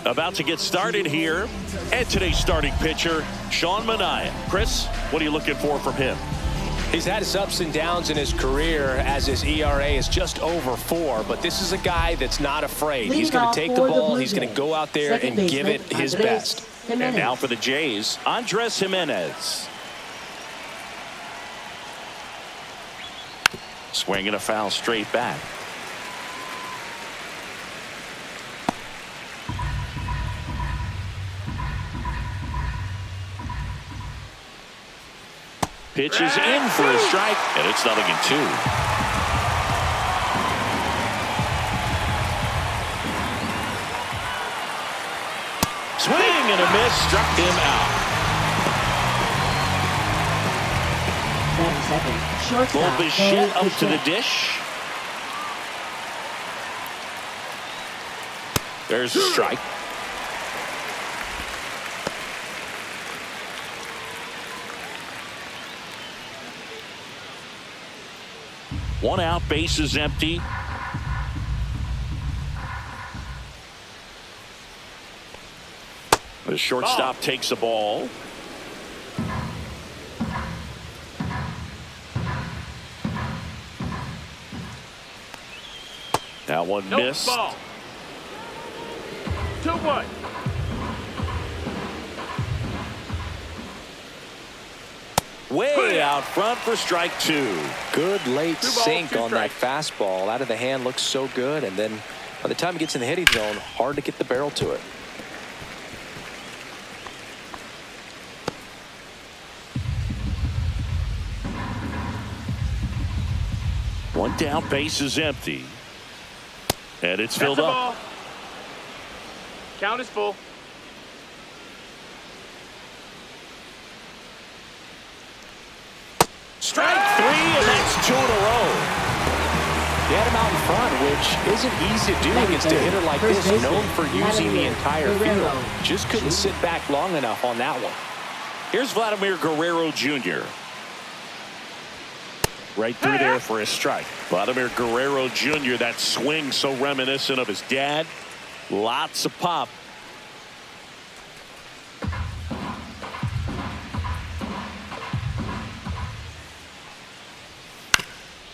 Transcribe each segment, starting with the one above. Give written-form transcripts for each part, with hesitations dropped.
about to get started here. And today's starting pitcher, Sean Manaea. Chris, what are you looking for from him? He's had his ups and downs in his career as his ERA is just over 4, but this is a guy that's not afraid. He's going to take the ball, he's going to go out there and give it his best. And now for the Jays, Andres Gimenez. Swinging a foul straight back. Pitch is in for a strike, and it's 0-2. Swing and a miss, struck him out. 7-7. Shortstop. Bichette up to the dish. There's a strike. One out, base is empty. The shortstop takes the ball. That one missed. Ball. 2-1. Way out front for strike 2. Good late sink on that strikes. fastball. Out of the hand, looks so good, and then by the time he gets in the hitting zone, hard to get the barrel to it. One down, base is empty. And it's That's filled the up. ball. Count is full. Strike 3, and that's 2 in a row. He had him out in front, which isn't easy to do against a hitter like this, known for using the entire field. Just couldn't sit back long enough on that one. Here's Vladimir Guerrero Jr. Right through there for a strike. Vladimir Guerrero Jr., that swing so reminiscent of his dad. Lots of pop.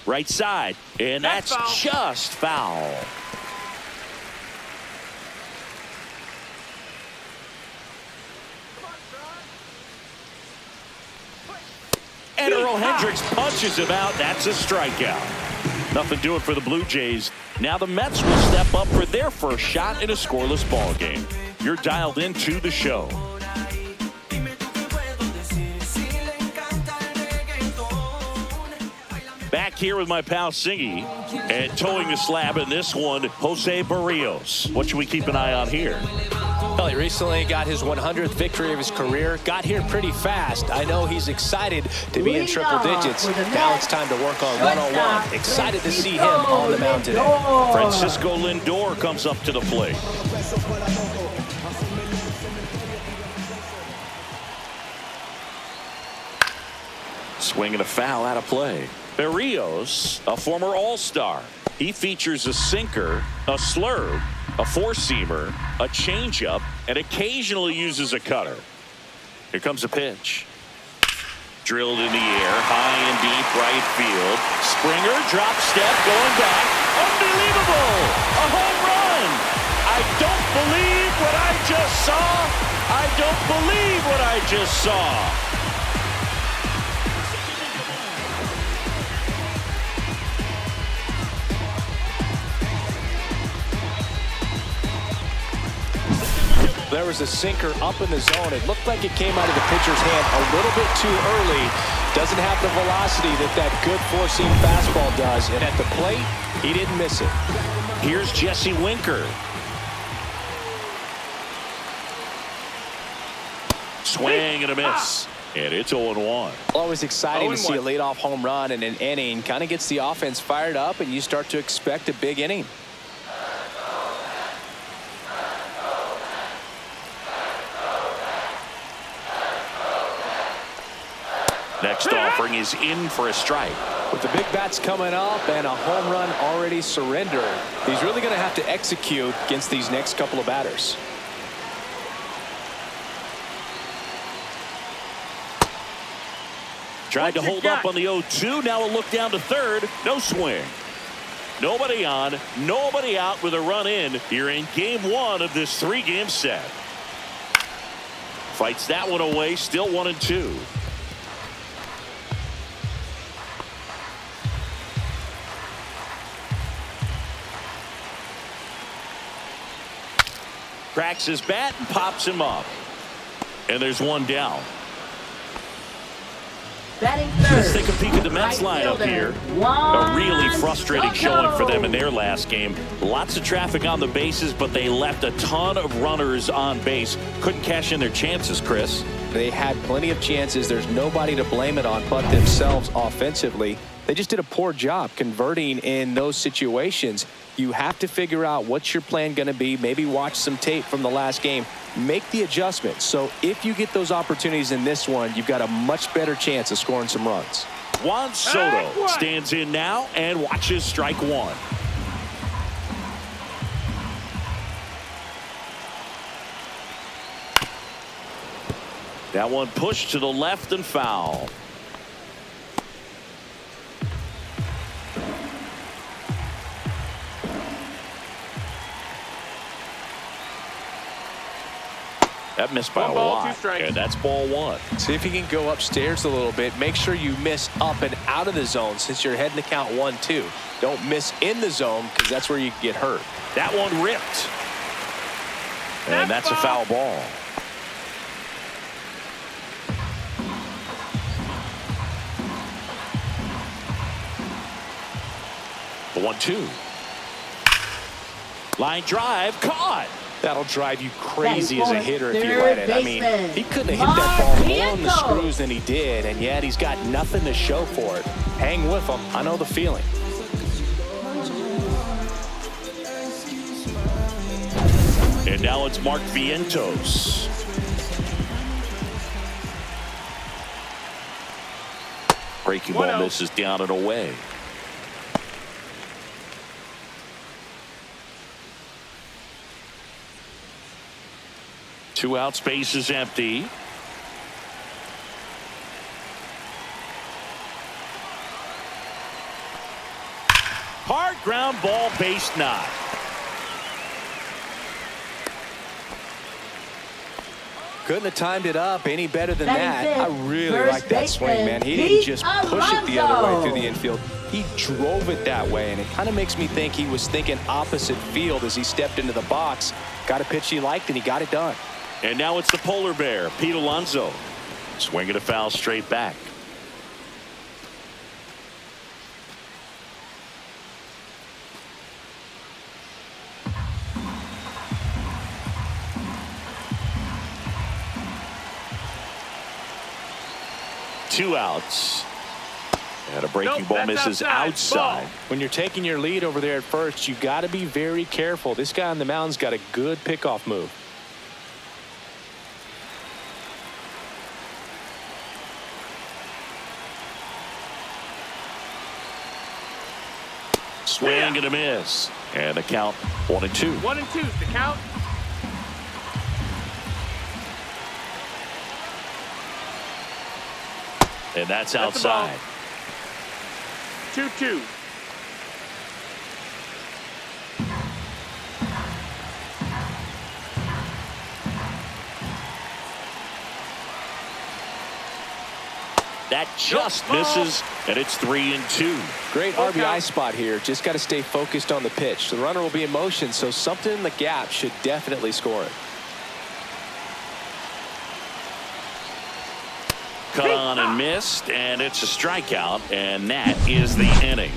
Right side, and that's foul. just foul. And Earl Hendricks punches him out. That's a strikeout. Nothing doing for the Blue Jays. Now the Mets will step up for their first shot in a scoreless ball game. You're dialed into the show. Back here with my pal Singy, and towing the slab in this one, Jose Barrios. What should we keep an eye on here? Well, he recently got his 100th victory of his career. Got here pretty fast. I know he's excited to be in triple digits. Now it's time to work on one-on-one. Excited to see him on the mound today. Francisco Lindor comes up to the plate. Swinging a foul out of play. Barrios, a former All-Star. He features a sinker, a slurve, a four-seamer, a changeup, and occasionally uses a cutter. Here comes a pitch. Drilled in the air, high and deep right field. Springer, drop step, going back. Unbelievable! A home run! I don't believe what I just saw. I don't believe what I just saw. There was a sinker up in the zone. It looked like it came out of the pitcher's hand a little bit too early. Doesn't have the velocity that good four-seam fastball does. And at the plate, he didn't miss it. Here's Jesse Winker. Swing and a miss. And it's 0-1. Always exciting to see a 0-1. leadoff home run in an inning. Kind of gets the offense fired up, and you start to expect a big inning. Next offering is in for a strike. With the big bats coming up and a home run already surrendered, he's really going to have to execute against these next couple of batters. Tried to hold up on the 0-2. Now a look down to third. No swing. Nobody on, nobody out with a run in here in game one of this 3-game set. Fights that one away. Still 1-2. Cracks his bat and pops him up. And there's one down. Let's take a peek at the Mets lineup here. A really frustrating showing for them in their last game. Lots of traffic on the bases, but they left a ton of runners on base. Couldn't cash in their chances, Chris. They had plenty of chances. There's nobody to blame it on but themselves offensively. They just did a poor job converting in those situations. You have to figure out what's your plan going to be. Maybe watch some tape from the last game. Make the adjustments. So if you get those opportunities in this one, you've got a much better chance of scoring some runs. Juan Soto stands in now and watches strike one. That one pushed to the left and foul. That missed by a lot. And that's ball one. See if you can go upstairs a little bit. Make sure you miss up and out of the zone since you're heading to count 1-2. Don't miss in the zone because that's where you get hurt. That one ripped. And that's a foul ball. The 1-2. Line drive caught. That'll drive you crazy as a hitter if you let it. I mean, he couldn't have hit that ball more on the screws than he did, and yet he's got nothing to show for it. Hang with him. I know the feeling. And now it's Mark Vientos. Breaking ball misses down and away. Two out, space is empty. Hard ground ball, base knock. Couldn't have timed it up any better than that. I really like that swing, man. He didn't just push it the other way through the infield. He drove it that way, and it kind of makes me think he was thinking opposite field as he stepped into the box. Got a pitch he liked, and he got it done. And now it's the polar bear, Pete Alonso. Swinging a foul straight back. Two outs. And a breaking ball misses outside. When you're taking your lead over there at first, you got to be very careful. This guy on the mound's got a good pickoff move. Swing and a miss. And the count 1-2. 1-2 is the count. And that's outside. 2-2. That just misses, and it's 3-2. Great RBI spot here. Just got to stay focused on the pitch. The runner will be in motion, so something in the gap should definitely score it. Cut on and missed, and it's a strikeout, and that is the inning.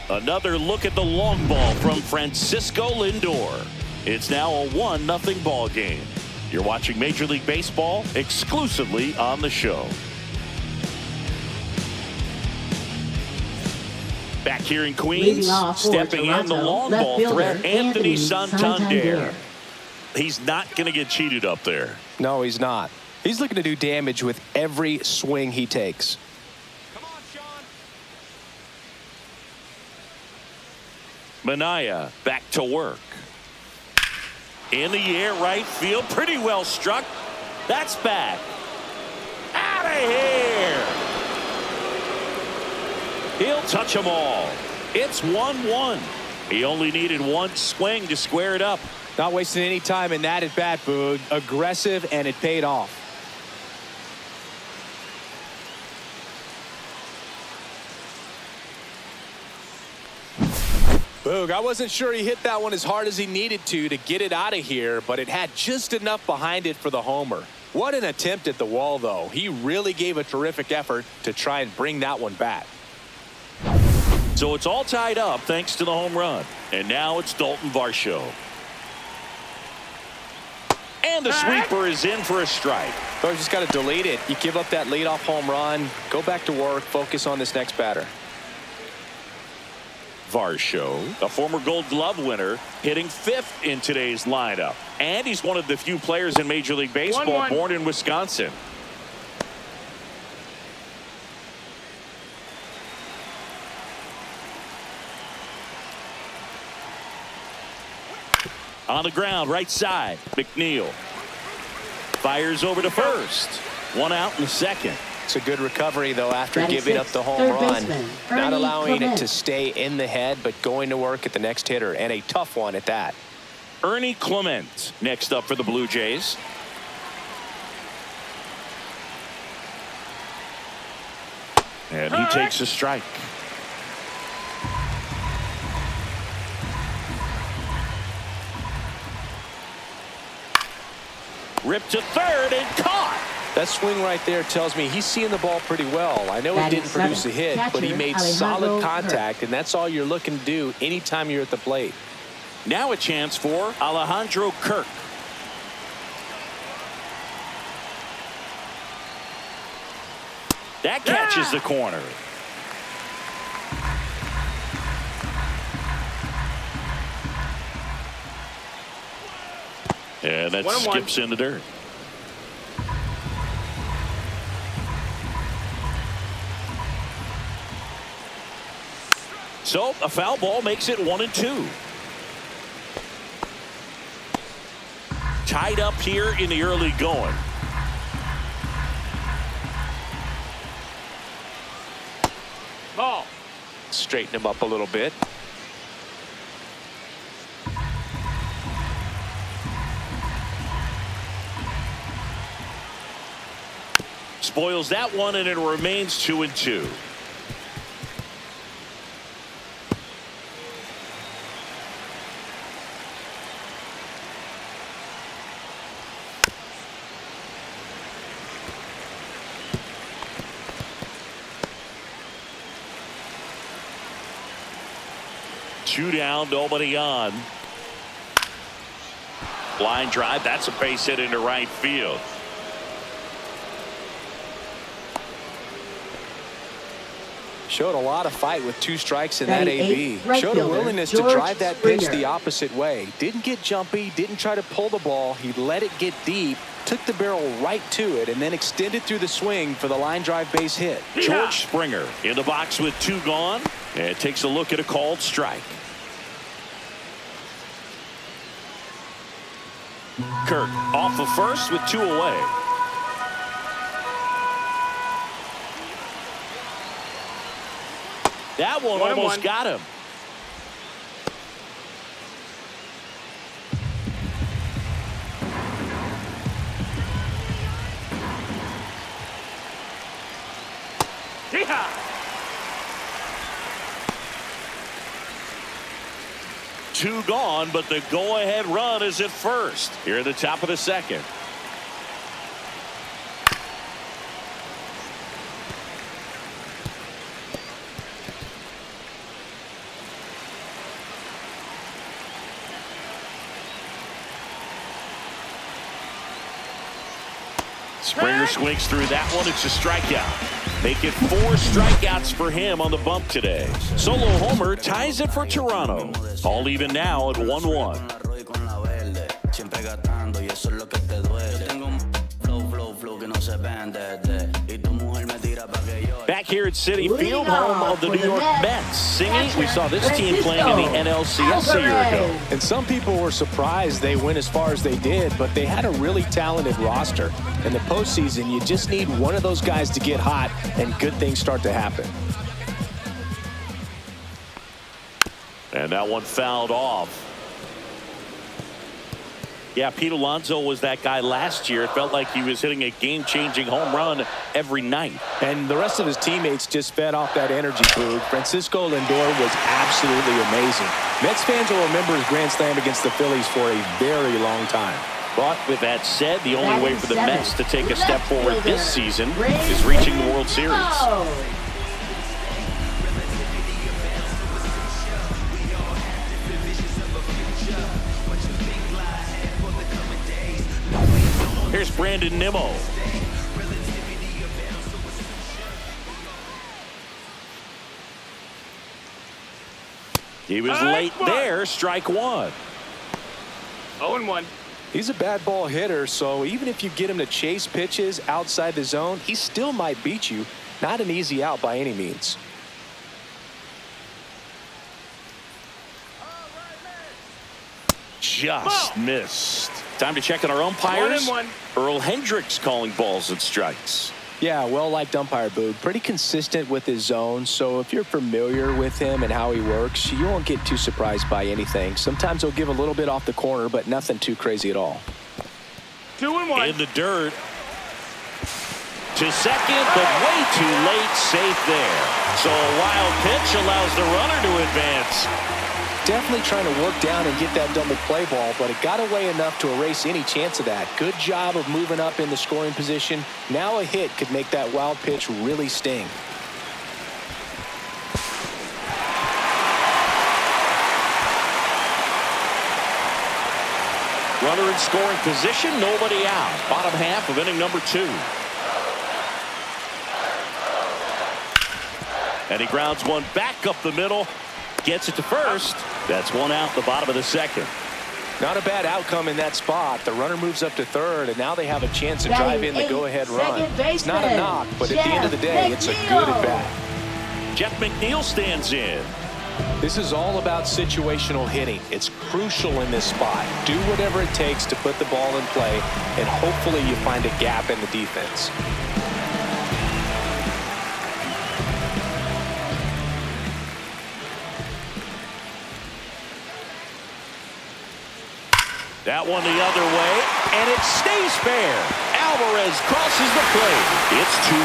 Another look at the long ball from Francisco Lindor. It's now a 1-0 ball game. You're watching Major League Baseball exclusively on the show. Back here in Queens, stepping in the long ball threat, Anthony Santander. He's not going to get cheated up there. No, he's not. He's looking to do damage with every swing he takes. Come on, Sean. Minaya back to work. In the air, right field, pretty well struck. That's back. Out of here. He'll touch them all. It's 1-1. He only needed one swing to square it up. Not wasting any time in that at bat, Boog. Aggressive, and it paid off. Boog, I wasn't sure he hit that one as hard as he needed to get it out of here, but it had just enough behind it for the homer. What an attempt at the wall, though. He really gave a terrific effort to try and bring that one back. So it's all tied up thanks to the home run. And now it's Dalton Varsho. And the sweeper is in for a strike. So you just got to delete it. You give up that leadoff home run, go back to work, focus on this next batter. Varsho, a former Gold Glove winner, hitting 5th in today's lineup. And he's one of the few players in Major League Baseball 1-1. born in Wisconsin. On the ground, right side, McNeil. Fires over to first. One out in the second. It's a good recovery, though, after giving up the home run. Not allowing it to stay in the head, but going to work at the next hitter, and a tough one at that. Ernie Clement next up for the Blue Jays. And he takes a strike. Ripped to third and caught. That swing right there tells me he's seeing the ball pretty well. I know he didn't produce a hit, but he made solid contact, and that's all you're looking to do anytime you're at the plate. Now a chance for Alejandro Kirk. That catches the corner. And that skips in the dirt. So a foul ball makes it 1-2. Tied up here in the early going. Ball. Straighten him up a little bit. Spoils that one, and it remains 2-2. Two down, nobody on. Line drive. That's a base hit into right field. Showed a lot of fight with 2 strikes in that AB. Showed a willingness to drive that pitch the opposite way. Didn't get jumpy, didn't try to pull the ball. He let it get deep, took the barrel right to it, and then extended through the swing for the line drive base hit. George Springer in the box with 2 gone, and takes a look at a called strike. Kirk off of first with 2 away. That one almost got him. Yeehaw! Two gone, but the go-ahead run is at first here at the top of the second. Springer swings through that one. It's a strikeout. Make it 4 strikeouts for him on the bump today. Solo homer ties it for Toronto. All even now at 1-1. Back here at Citi Field, home of the New York Mets. Singing, we saw this team playing in the NLCS a year ago. And some people were surprised they went as far as they did, but they had a really talented roster. In the postseason, you just need one of those guys to get hot, and good things start to happen. And that one fouled off. Yeah, Pete Alonso was that guy last year. It felt like he was hitting a game-changing home run every night. And the rest of his teammates just fed off that energy, Boog. Francisco Lindor was absolutely amazing. Mets fans will remember his grand slam against the Phillies for a very long time. But with that said, the only way for the Mets to take a step forward this season is reaching the World Series. Here's Brandon Nimmo. He was late there, strike one. 0-1. He's a bad ball hitter, so even if you get him to chase pitches outside the zone, he still might beat you. Not an easy out by any means. Just missed. Time to check on our umpires. 1-1. Earl Hendricks calling balls and strikes. Yeah, well-liked umpire, Boog. Pretty consistent with his zone, so if you're familiar with him and how he works, you won't get too surprised by anything. Sometimes he'll give a little bit off the corner, but nothing too crazy at all. 2-1. In the dirt. To second, but way too late. Safe there. So a wild pitch allows the runner to advance. Definitely trying to work down and get that double play ball, but it got away enough to erase any chance of that. Good job of moving up in the scoring position. Now a hit could make that wild pitch really sting. Runner in scoring position, nobody out. Bottom half of inning number 2. And he grounds one back up the middle. Gets it to first. That's one out the bottom of the second. Not a bad outcome in that spot. The runner moves up to third, and now they have a chance to drive in the go-ahead run. It's not a knock, but at the end of the day, it's a good at-bat. Jeff McNeil stands in. This is all about situational hitting. It's crucial in this spot. Do whatever it takes to put the ball in play, and hopefully you find a gap in the defense. That one the other way, and it stays fair. Alvarez crosses the plate. It's 2-1.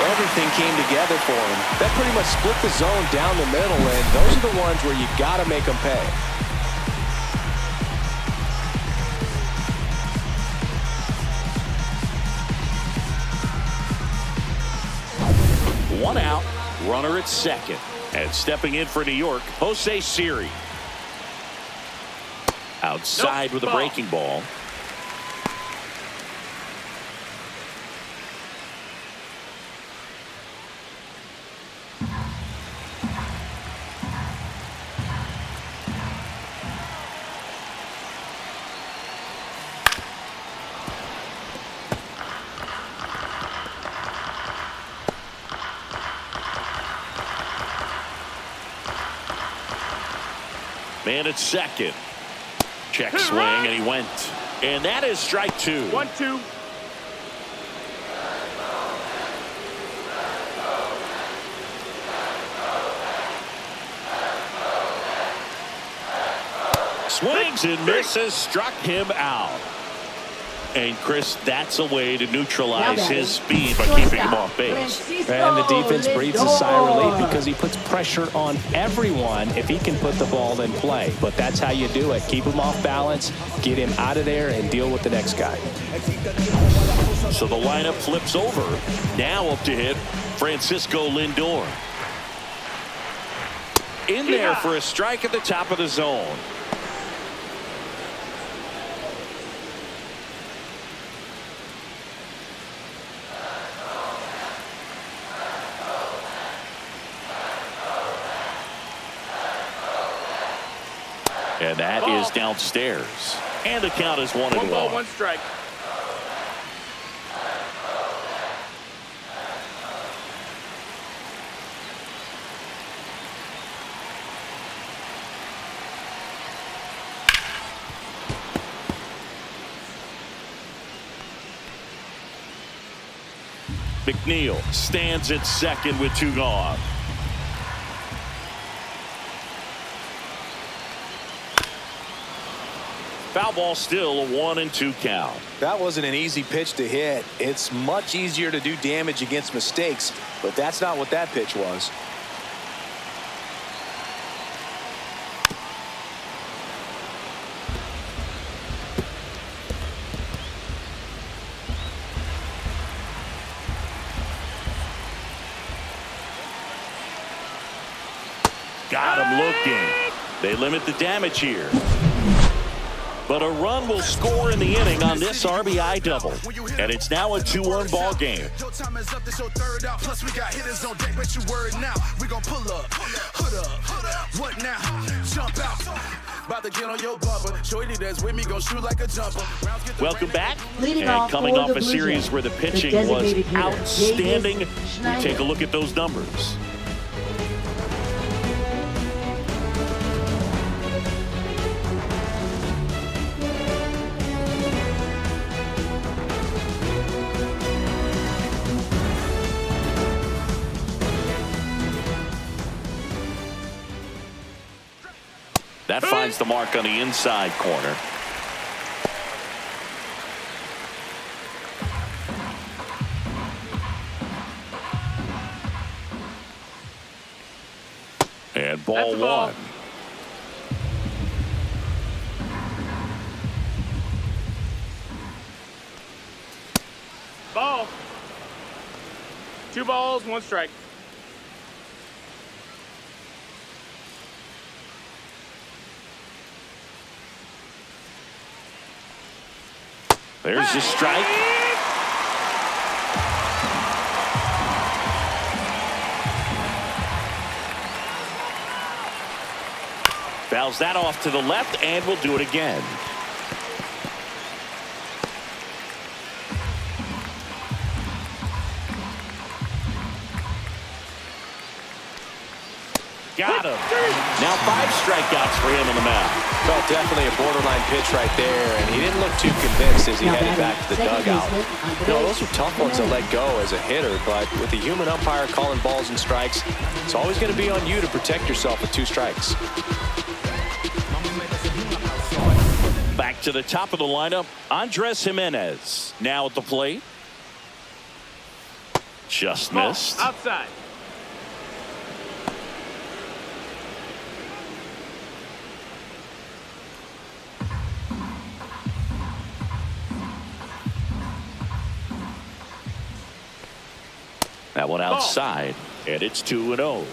Everything came together for him. That pretty much split the zone down the middle, and those are the ones where you got to make them pay. One out, runner at second. And stepping in for New York, Jose Siri. Outside with a breaking ball. Man at second. Check swing, and he went. And that is strike 2. 1-2. Swings and misses, struck him out. And Chris, that's a way to neutralize his speed by keeping him off base. And the defense breathes a sigh of relief because he puts pressure on everyone if he can put the ball in play. But that's how you do it. Keep him off balance, get him out of there, and deal with the next guy. So the lineup flips over. Now up to hit Francisco Lindor. In there for a strike at the top of the zone. And that is downstairs. And the count is 1-1. 1 ball, 1 strike. McNeil stands at second with 2 gone. Foul ball, still a 1-2 count. That wasn't an easy pitch to hit. It's much easier to do damage against mistakes, but that's not what that pitch was. Got him looking. They limit the damage here. But a run will score in the inning on this RBI double. And it's now a 2-1 ball game. Welcome back. And coming off a series where the pitching was outstanding, we take a look at those numbers. That finds the mark on the inside corner. And ball 1. Ball. 2 balls, 1 strike. There's the strike. Fouls that off to the left, and we'll do it again. Got him. Now 5 strikeouts for him on the mound. Felt definitely a borderline pitch right there, and he didn't look too convinced as he headed back to the dugout. You know, those are tough ones to let go as a hitter, but with the human umpire calling balls and strikes, it's always going to be on you to protect yourself with 2 strikes. Back to the top of the lineup, Andres Jimenez now at the plate. Just missed. Outside. That one outside, and it's 2-0.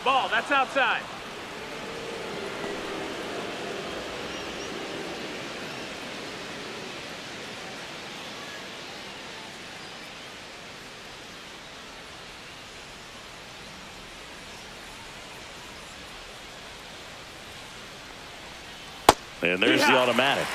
Ball, that's outside. And there's the automatic.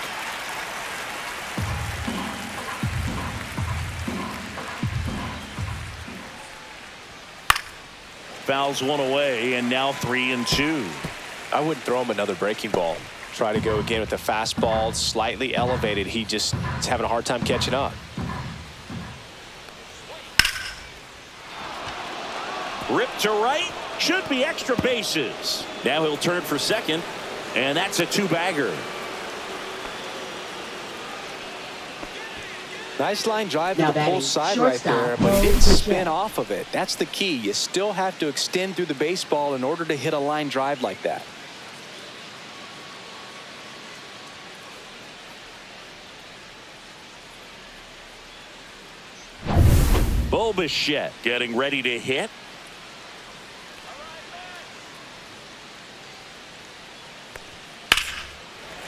Fouls one away, and now 3-2. I wouldn't throw him another breaking ball. Try to go again with the fastball, slightly elevated. He just is having a hard time catching up. Ripped to right. Should be extra bases. Now he'll turn for second. And that's a 2-bagger. Nice line drive to the pull side right there, but he didn't spin off of it. That's the key. You still have to extend through the baseball in order to hit a line drive like that. Bichette getting ready to hit.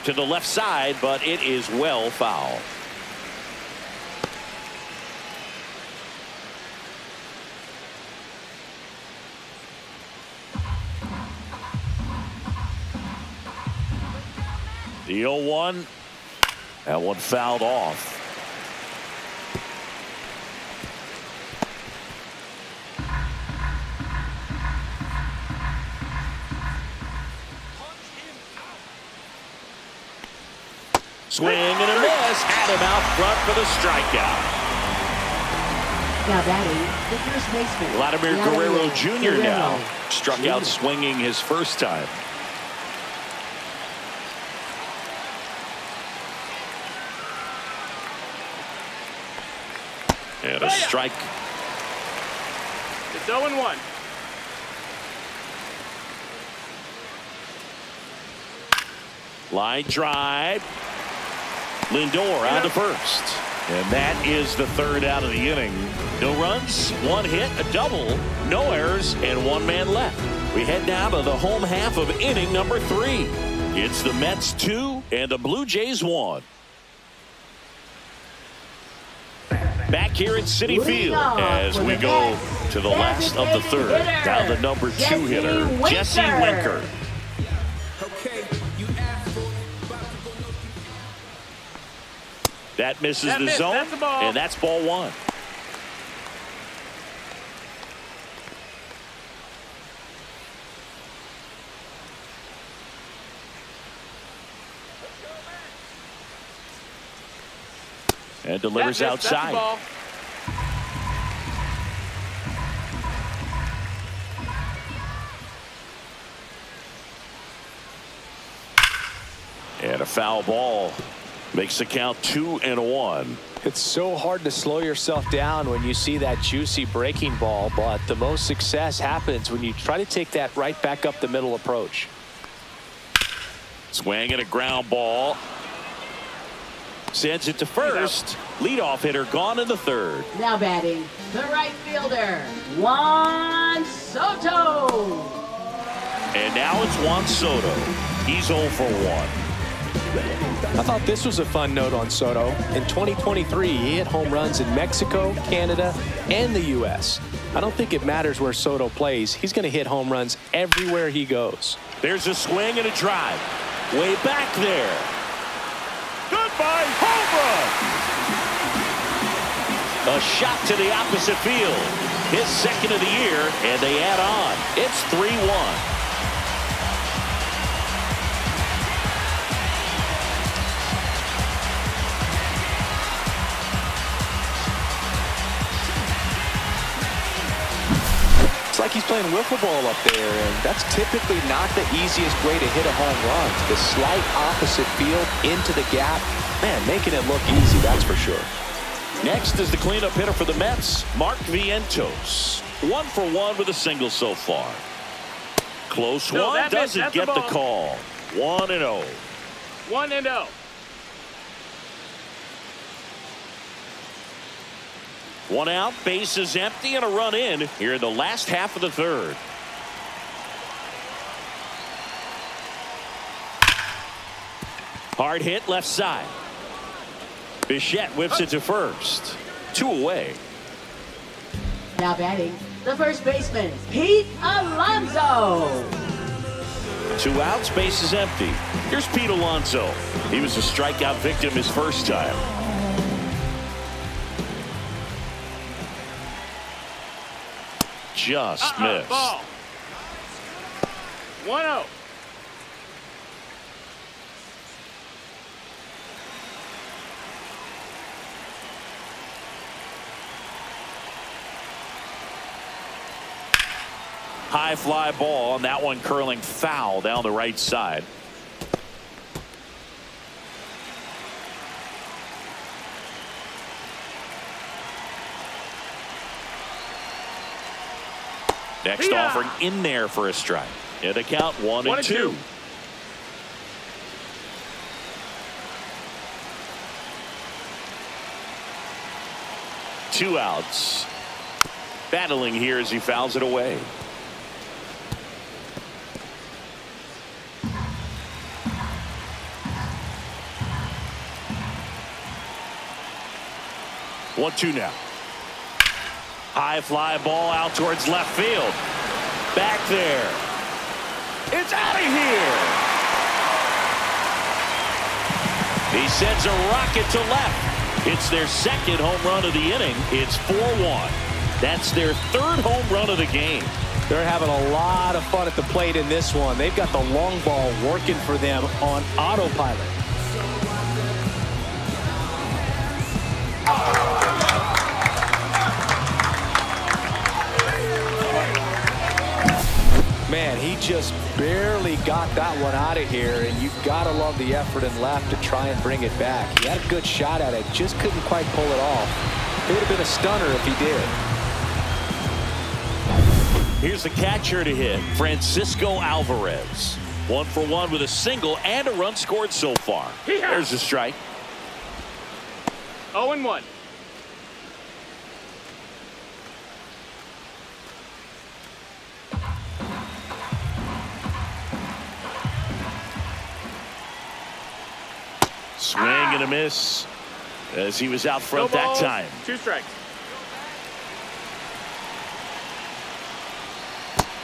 To the left side, but it is well foul. The 0-1. That one fouled off. Swing and a miss. Had him out front for the strikeout. Now batting, the first baseman. Vladimir Guerrero Jr. now struck out swinging his first time. And a strike. It's 0-1. Line drive. Lindor on to first. And that is the third out of the inning. No runs, one hit, a double, no errors, and one man left. We head now to the home half of inning number 3. It's the Mets 2 and the Blue Jays 1. Back here at Citi Field as we go to the last of the third. Now the number 2 hitter, Jesse Winker. That misses the zone, and that's ball 1. And delivers outside. And a foul ball. Makes the count 2-1. It's so hard to slow yourself down when you see that juicy breaking ball, but the most success happens when you try to take that right back up the middle approach. Swing and a ground ball. Sends it to first. Leadoff hitter gone in the third. Now batting, the right fielder, Juan Soto. And now it's Juan Soto. He's 0 for 1. I thought this was a fun note on Soto. In 2023, he hit home runs in Mexico, Canada, and the U.S. I don't think it matters where Soto plays. He's going to hit home runs everywhere he goes. There's a swing and a drive. Way back there. Goodbye, home run! A shot to the opposite field. His second of the year, and they add on. It's 3-1. It's like he's playing wiffle ball up there, and that's typically not the easiest way to hit a home run. The slight opposite field into the gap, man, making it look easy, that's for sure. Next is the cleanup hitter for the Mets, Mark Vientos. 1 for 1 with a single so far. Close one, doesn't get the call. 1-0. 1-0. One out, bases empty, and a run in here in the last half of the third. Hard hit left side. Bichette whips it to first. 2 away. Now batting, the first baseman, Pete Alonso. 2 outs, bases empty. Here's Pete Alonso. He was a strikeout victim his first time. Just missed. Ball. 1-0. High fly ball, and that one curling foul down the right side. Next offering in there for a strike. And the count 1-2. Two outs. Battling here as he fouls it away. One, two now. High fly ball out towards left field. Back there. It's out of here. He sends a rocket to left. It's their second home run of the inning. It's 4-1. That's their third home run of the game. They're having a lot of fun at the plate in this one. They've got the long ball working for them on autopilot. Man, he just barely got that one out of here, and you've got to love the effort and left to try and bring it back. He had a good shot at it, just couldn't quite pull it off. It would have been a stunner if he did. Here's the catcher to hit, Francisco Alvarez. 1 for 1 with a single and a run scored so far. There's a strike. 0-1. Swing and a miss as he was out front that time. 2 strikes.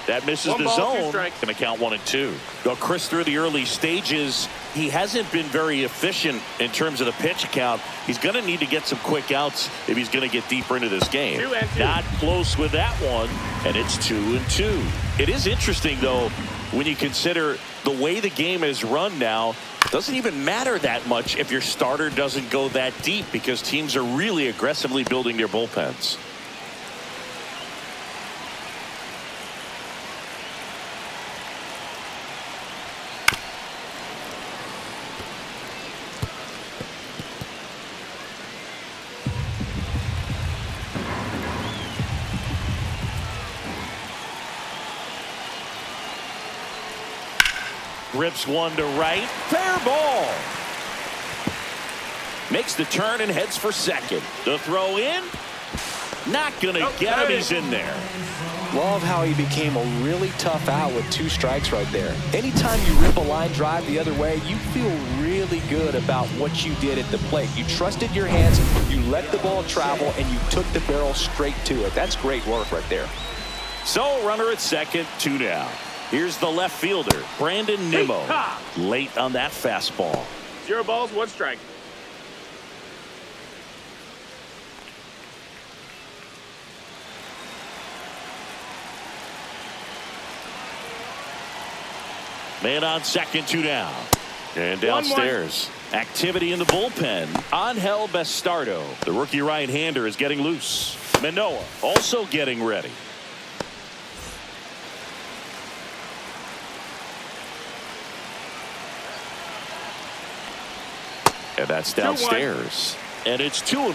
That misses the zone. Going to count 1 and 2. Well, Chris, through the early stages, he hasn't been very efficient in terms of the pitch count. He's going to need to get some quick outs if he's going to get deeper into this game. 2 and 2. Not close with that one, and it's 2 and 2. It is interesting, though, when you consider the way the game is run now. Doesn't even matter that much if your starter doesn't go that deep, because teams are really aggressively building their bullpens. Rips one to right. Fair ball. Makes the turn and heads for second. The throw in. Not going to get him. He's in there. Love how he became a really tough out with 2 strikes right there. Anytime you rip a line drive the other way, you feel really good about what you did at the plate. You trusted your hands, you let the ball travel, and you took the barrel straight to it. That's great work right there. So runner at second, 2 down. Here's the left fielder, Brandon Nimmo. Late on that fastball. 0 balls, 1 strike. Man on second, 2 down. And downstairs, 1-1. Activity in the bullpen. Angel Bastardo, the rookie right-hander, is getting loose. Manoah also getting ready. And that's downstairs. And it's 2-1.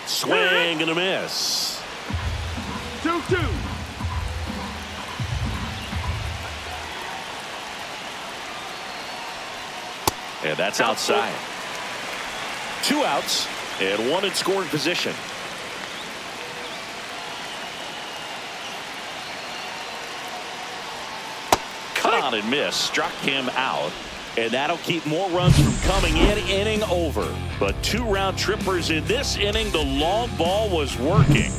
Swing and a miss. 2-2. And that's outside. 2 outs and 1 in scoring position. On and miss, struck him out, and that'll keep more runs from coming in. Inning over, but 2 round trippers in this inning. The long ball was working.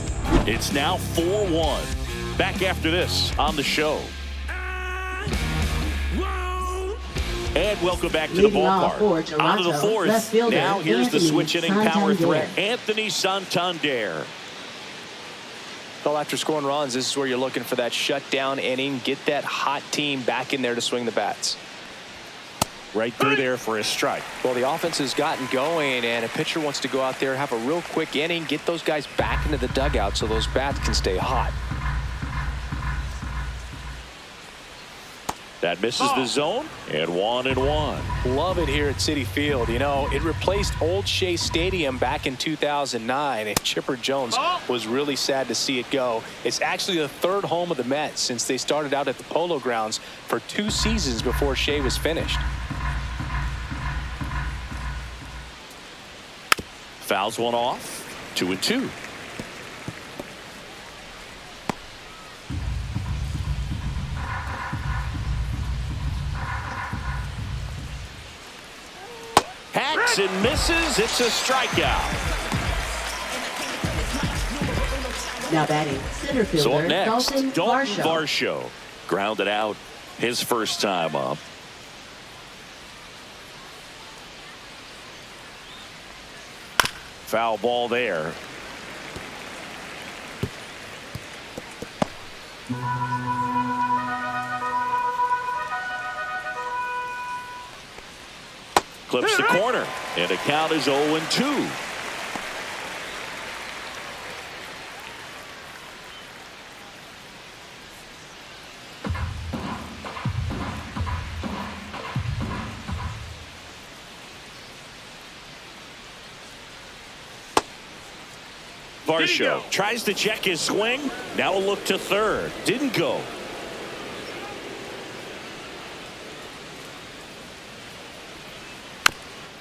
It's now 4-1. Back after this on the show. And welcome back to the ballpark. On to the 4th. Now here's the switch inning power threat, Anthony Santander. Well, after scoring runs, this is where you're looking for that shutdown inning. Get that hot team back in there to swing the bats. Right through there for a strike. Well, the offense has gotten going, and a pitcher wants to go out there, have a real quick inning, get those guys back into the dugout so those bats can stay hot. That misses the zone, and 1-1. Love it here at Citi Field. You know, it replaced Old Shea Stadium back in 2009, and Chipper Jones was really sad to see it go. It's actually the 3rd home of the Mets since they started out at the Polo Grounds for 2 seasons before Shea was finished. Fouls one off. 2-2. Hacks and misses. It's a strikeout. Now batting center fielder, So up next, Dalton Varsho. Grounded out his first time up. Foul ball there. clips the corner, and the count is 0-2. Varsho tries to check his swing. Now a look to third. Didn't go.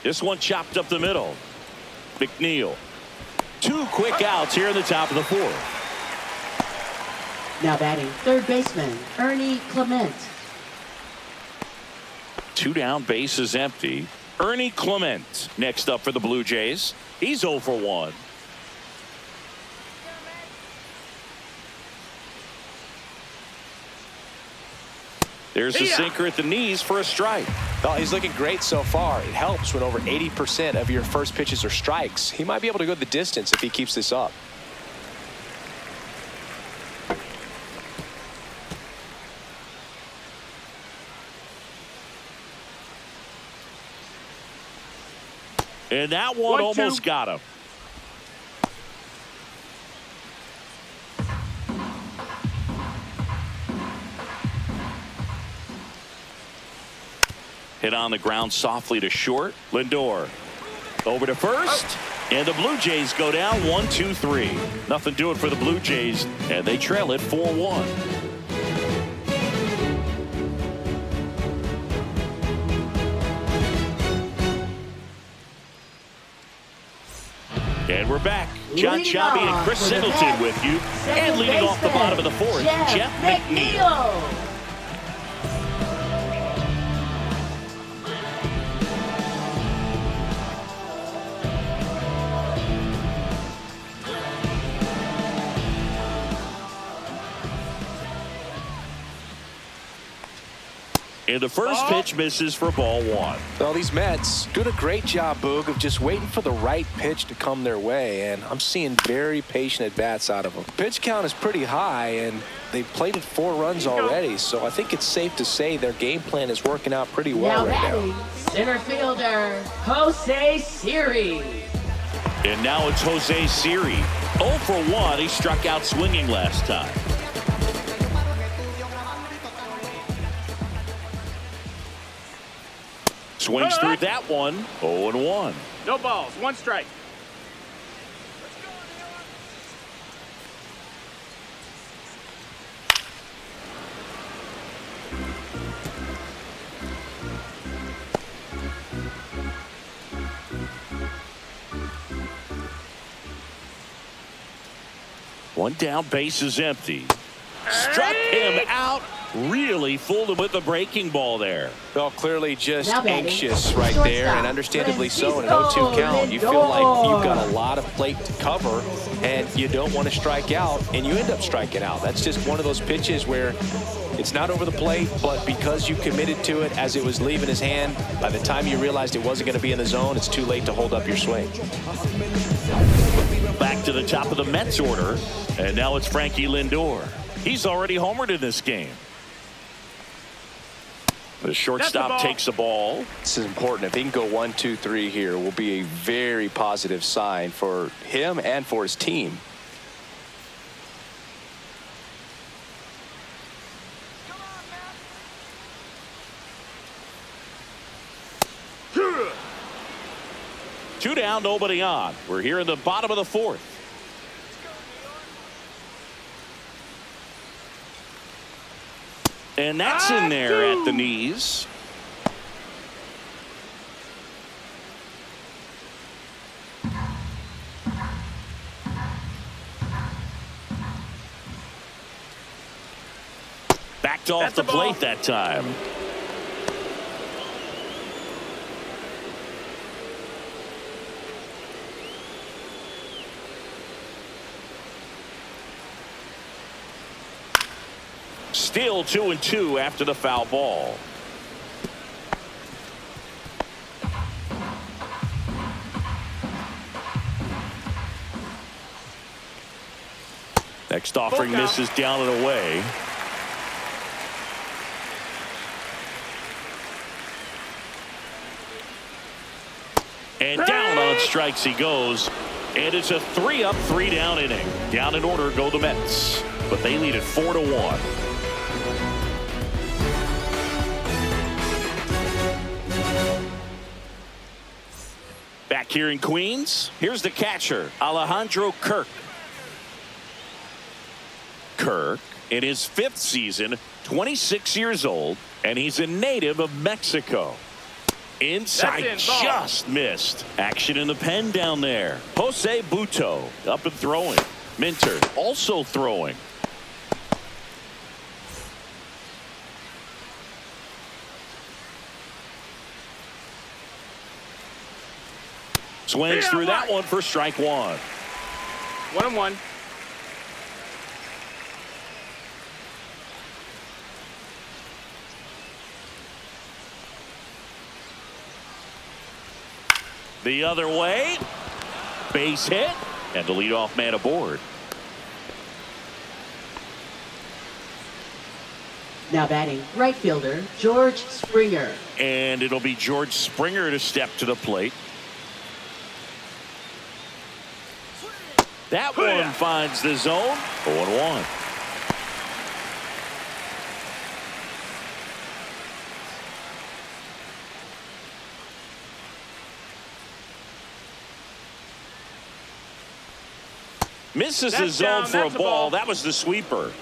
This one chopped up the middle. McNeil. 2 quick outs here in the top of the 4th. Now batting third baseman Ernie Clement. 2 down, bases empty. Ernie Clement next up for the Blue Jays. He's 0 for 1. There's a sinker at the knees for a strike. Well, he's looking great so far. It helps when over 80% of your first pitches are strikes. He might be able to go the distance if he keeps this up. And that one almost got him. Hit on the ground softly to short. Lindor over to first. And the Blue Jays go down 1-2-3. Nothing doing for the Blue Jays, and they trail it 4-1. And we're back. John Chobby and Chris Singleton with you. And leading off the bottom of the 4th, Jeff McNeil. And the first pitch misses for ball 1. Well, these Mets doing a great job, Boog, of just waiting for the right pitch to come their way, and I'm seeing very patient at-bats out of them. Pitch count is pretty high, and they've plated 4 runs already, so I think it's safe to say their game plan is working out pretty well right now. Center fielder Jose Siri. And now it's Jose Siri. 0 for 1. He struck out swinging last time. Swings through that one. 0-1. No balls. 1 strike. One down, base is empty. Struck him out. Really fooled him with the breaking ball there. Well, clearly just anxious right there, and understandably so in an 0-2 count. You feel like you've got a lot of plate to cover, and you don't want to strike out, and you end up striking out. That's just one of those pitches where it's not over the plate, but because you committed to it as it was leaving his hand, by the time you realized it wasn't going to be in the zone, it's too late to hold up your swing. Back to the top of the Mets order, and now it's Frankie Lindor. He's already homered in this game. The shortstop takes the ball. This is important. If he can go 1-2-3 here, will be a very positive sign for him and for his team. Two down, nobody on. We're here in the bottom of the 4th. And that's in there at the knees. Backed off the plate that time. Still 2-2 after the foul ball. Next offering misses down and away. And down on strikes he goes. And it's a 3-up, 3-down inning. Down in order go the Mets. But they lead it 4-1. Back here in Queens, here's the catcher, Alejandro Kirk. Kirk, in his 5th season, 26 years old, and he's a native of Mexico. Inside, just missed. Action in the pen down there. Jose Buto up and throwing. Minter also throwing. Swings through that one for strike 1. 1-1. The other way. Base hit. And the leadoff man aboard. Now batting, right fielder, George Springer. And it'll be George Springer to step to the plate. That one finds the zone. 0-1. Misses the zone for a ball. That was the sweeper.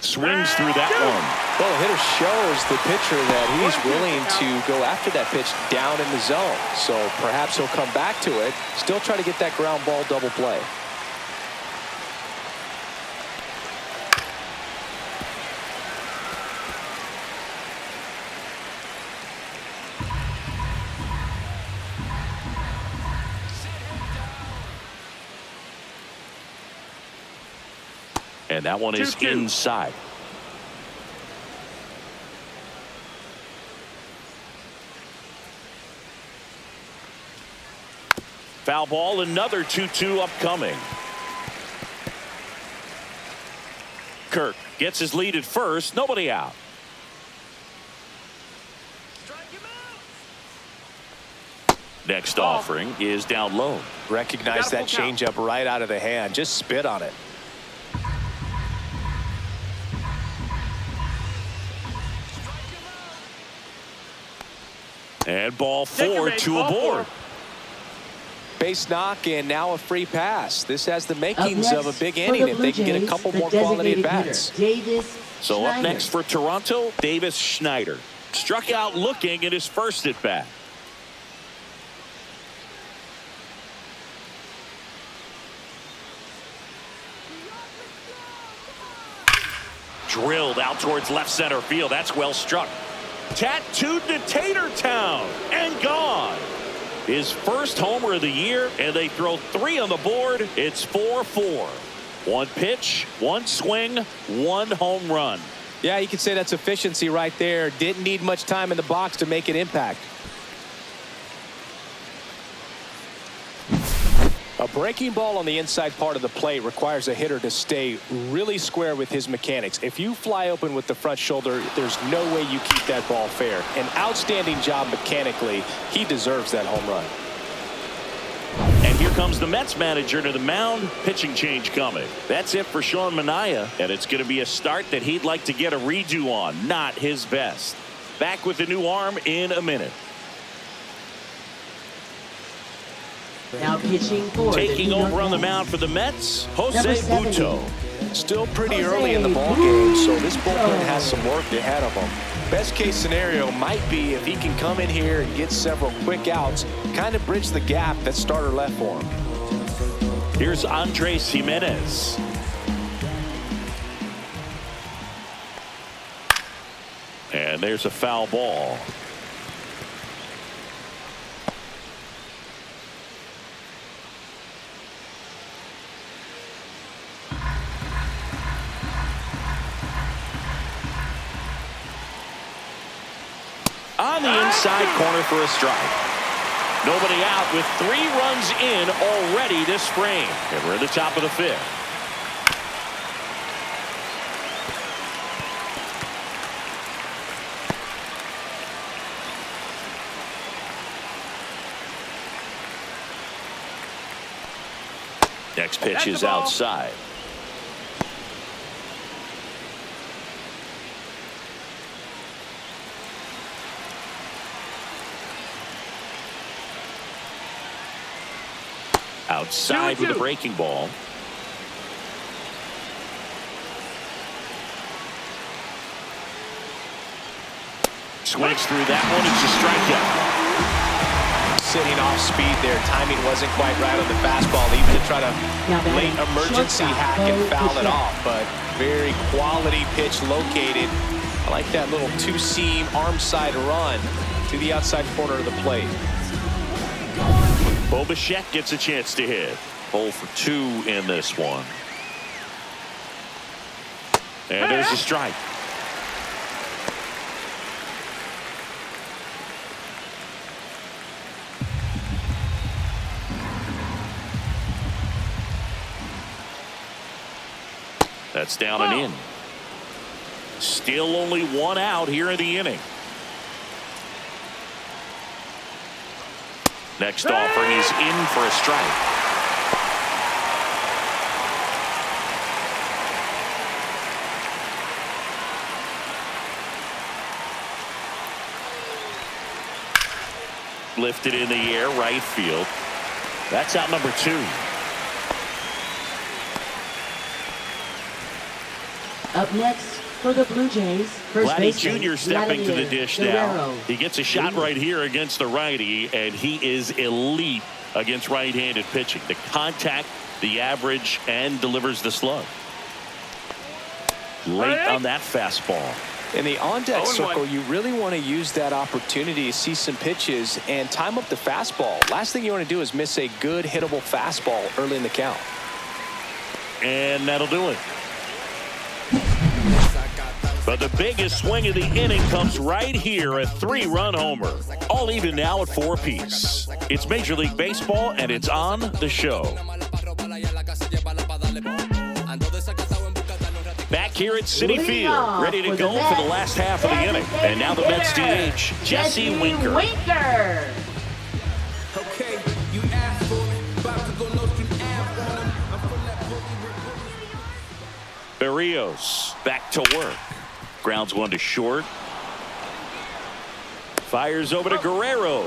Swings through that one. Well, the hitter shows the pitcher that he's willing to go after that pitch down in the zone. So perhaps he'll come back to it, still try to get that ground ball double play. And that one is inside. Foul ball, another 2-2 upcoming. Kirk gets his lead at first, nobody out. Next offering is down low. Recognize that changeup right out of the hand. Just spit on it. And ball 4, 2 aboard. Base knock and now a free pass. This has the makings of a big inning if they can get a couple more quality at bats. So up next for Toronto, Davis Schneider. Struck out looking at his first at bat. Drilled out towards left center field. That's well struck. Tattooed to Tater Town and gone. His first homer of the year, and they throw 3 on the board. It's 4-4. 1 pitch, 1 swing, 1 home run. Yeah, you could say that's efficiency right there. Didn't need much time in the box to make an impact. A breaking ball on the inside part of the plate requires a hitter to stay really square with his mechanics. If you fly open with the front shoulder, there's no way you keep that ball fair. An outstanding job mechanically. He deserves that home run. And here comes the Mets manager to the mound. Pitching change coming. That's it for Sean Manaea, and it's going to be a start that he'd like to get a redo on. Not his best. Back with the new arm in a minute. Now pitching for taking over on the mound for the Mets, Jose Buto. Still pretty early in the ball game, so this bullpen has some work ahead of him. Best case scenario might be if he can come in here and get several quick outs, kind of bridge the gap that starter left for him. Here's Andres Jimenez. And there's a foul ball. On the inside corner for a strike. Nobody out with 3 runs in already this spring. And we're at the top of the 5th. Next pitch That's the is ball. outside. Outside with a breaking ball. Swings through that one. It's a strikeout. Sitting off speed there. Timing wasn't quite right on the fastball, even to try to late emergency hack and foul it off. But very quality pitch located. I like that little two-seam arm side run to the outside corner of the plate. Bo Bichette gets a chance to hit. 0 for 2 in this one. And there's a strike. That's down and in. Still only 1 out here in the inning. Next offering is in for a strike. Lifted in the air, right field. That's out number 2. Up next for the Blue Jays, first Vladdy baseman, Jr. stepping to the Vladimir dish Guerrero. now. He gets a shot right here against the righty, and he is elite against right-handed pitching. The contact, the average, and delivers the slug. Late on that fastball. In the on-deck 0-1. circle, you really want to use that opportunity to see some pitches and time up the fastball. Last thing you want to do is miss a good hittable fastball early in the count. And that'll do it. But the biggest swing of the inning comes right here, a 3-run homer. All even now at 4 apiece. It's Major League Baseball, and it's on the show. Back here at Citi Field, ready to go for the last half of the inning. And now the Mets DH, Jesse Winker. Winker. Okay, you asked for it. About to go no stream Berrios back to work. Grounds one to short. Fires over to Guerrero.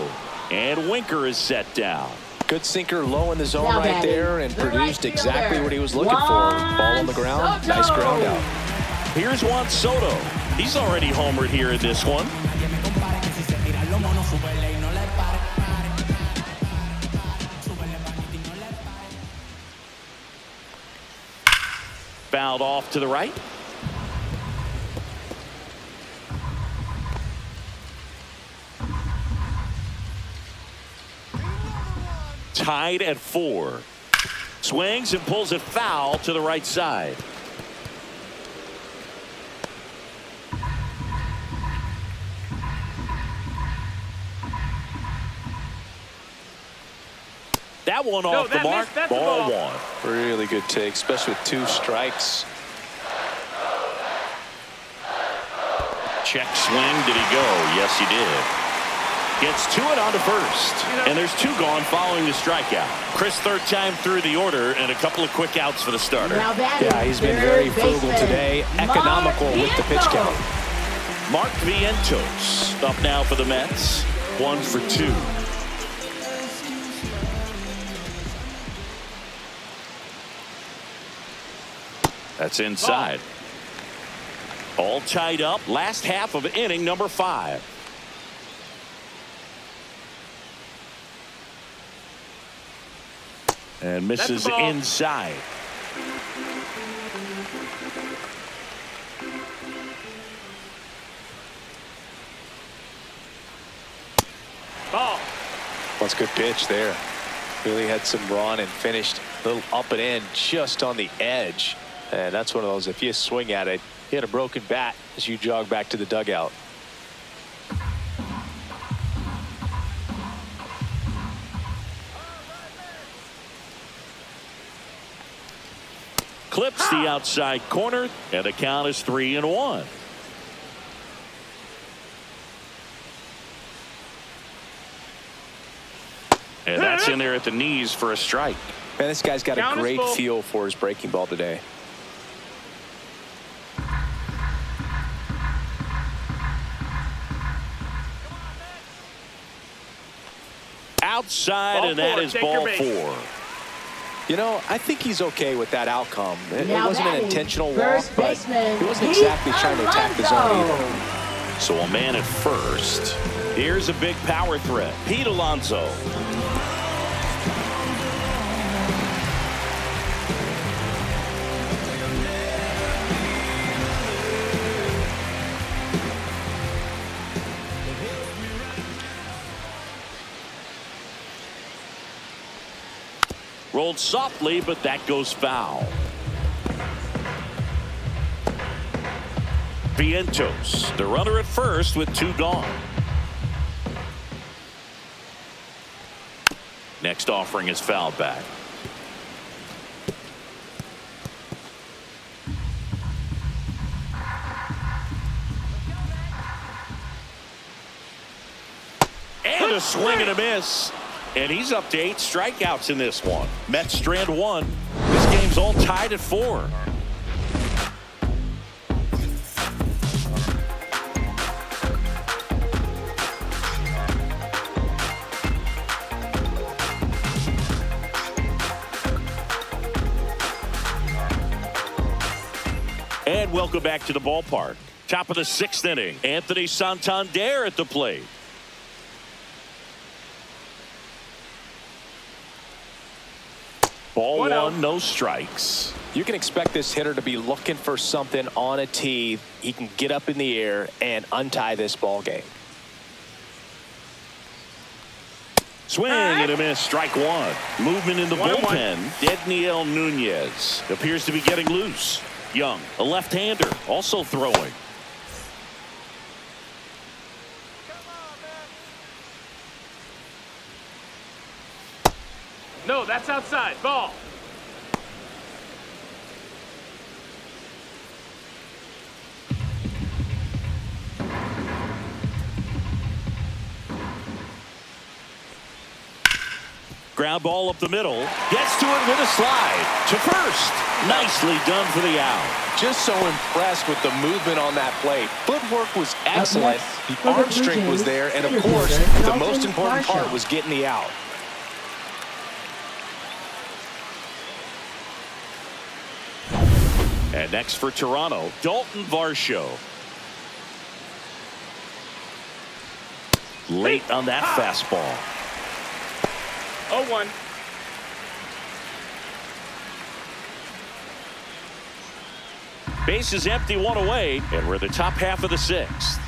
And Winker is set down. Good sinker low in the zone Now right batting, there and the right produced exactly fielder, what he was looking for. Ball on the ground. Soto. Nice ground out. Here's Juan Soto. He's already homered here in this one. Fouled off to the right. Tied at 4. Swings and pulls it foul to the right side. That one off the mark. That's the Ball ball. 1. Really good take, especially with 2 strikes. Check swing. Did he go? Yes, he did. Gets to it on to first. And there's 2 gone following the strikeout. Chris, third time through the order, and a couple of quick outs for the starter. Now batting, Yeah, he's been third very frugal baseman, today. Economical with the pitch count. Mark Vientos up now for the Mets. 1 for 2. That's inside. All tied up. Last half of inning number 5. And misses inside. Ball. That's a good pitch there. Really had some run and finished a little up and in just on the edge. And that's one of those, if you swing at it, you hit a broken bat as you jog back to the dugout. Clips the outside corner, and the count is 3-1. And that's in there at the knees for a strike. Man, this guy's got Count a is great full. feel for his breaking ball today. Outside, Ball and that four. is Take ball your base. 4. You know, I think he's okay with that outcome. It Now wasn't an batting, intentional walk, first but baseman, he wasn't Pete exactly trying to attack the zone Alonso. either. So a man at first. Here's a big power threat. Pete Alonso. Rolled softly, but that goes foul. Vientos, the runner at first with 2 gone. Next offering is fouled back. And a swing and a miss. And he's up to 8 strikeouts in this one. Mets strand 1. This game's all tied at 4. And welcome back to the ballpark. Top of the 6th inning. Anthony Santander at the plate. Ball 1, no strikes. You can expect this hitter to be looking for something on a tee. He can get up in the air and untie this ball game. Swing and a miss, strike 1. Movement in the 1-1. bullpen. Dedniel Nunez appears to be getting loose. Young, a left-hander, also throwing. No, that's outside. Ball. Ground ball up the middle. Gets to it with a slide. To first. Nicely done for the out. Just so impressed with the movement on that play. Footwork was excellent. next, The for the arm Blue strength was Jays, there. And of center course, fielder, the most Dalton important part Varsho. was getting the out. And next for Toronto, Dalton Varsho. Late on that fastball. 0-1. Base is empty, 1 away, and we're the top half of the 6th.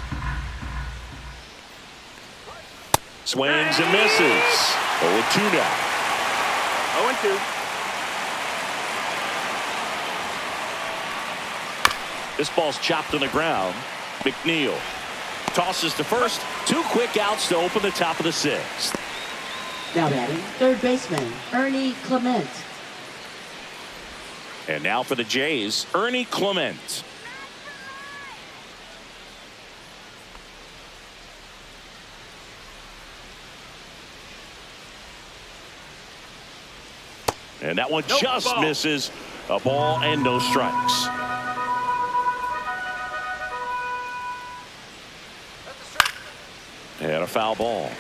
Swings and misses. 0-2 now. 0-2. This ball's chopped on the ground. McNeil tosses to first. 2 quick outs to open the top of the 6th. Now batting, third baseman, Ernie Clement. And now for the Jays, Ernie Clement. And that one Nope, just ball. misses. A ball and no strikes. And a foul ball.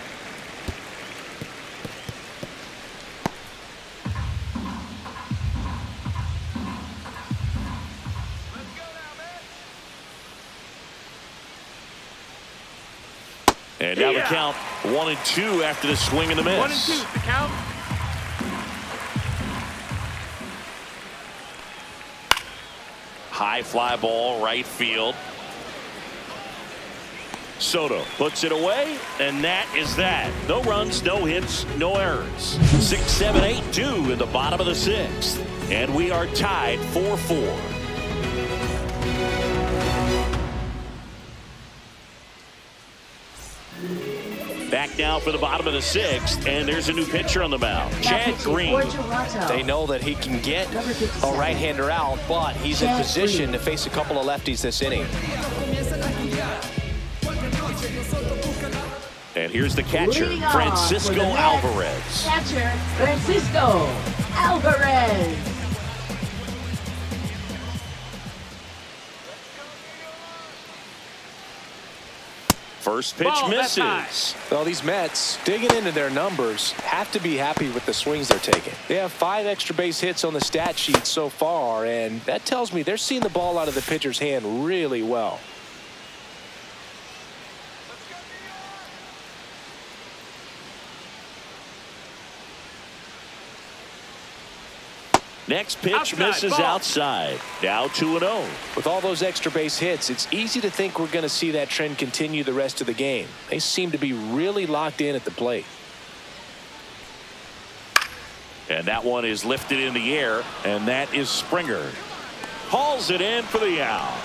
And now the count 1-2 after the swing and the miss. 1-2. The count. High fly ball, right field. Soto puts it away, and that is that. No runs, no hits, no errors. 6-7-8-2 in the bottom of the 6th. And we are tied 4-4. Back now for the bottom of the 6th, and there's a new pitcher on the mound. Chad Green. They know that he can get a right-hander out, but he's in position to face a couple of lefties this inning. And here's the catcher, Leading off Francisco for the Mets, Alvarez. Catcher, Francisco Alvarez. First pitch Ball, that's misses. Well, these Mets, digging into their numbers, have to be happy with the swings they're taking. They have 5 extra base hits on the stat sheet so far, and that tells me they're seeing the ball out of the pitcher's hand really well. Next pitch Outside, misses ball. outside. Now 2-0. With all those extra base hits, it's easy to think we're going to see that trend continue the rest of the game. They seem to be really locked in at the plate. And that one is lifted in the air, and that is Springer. Hauls it in for the out.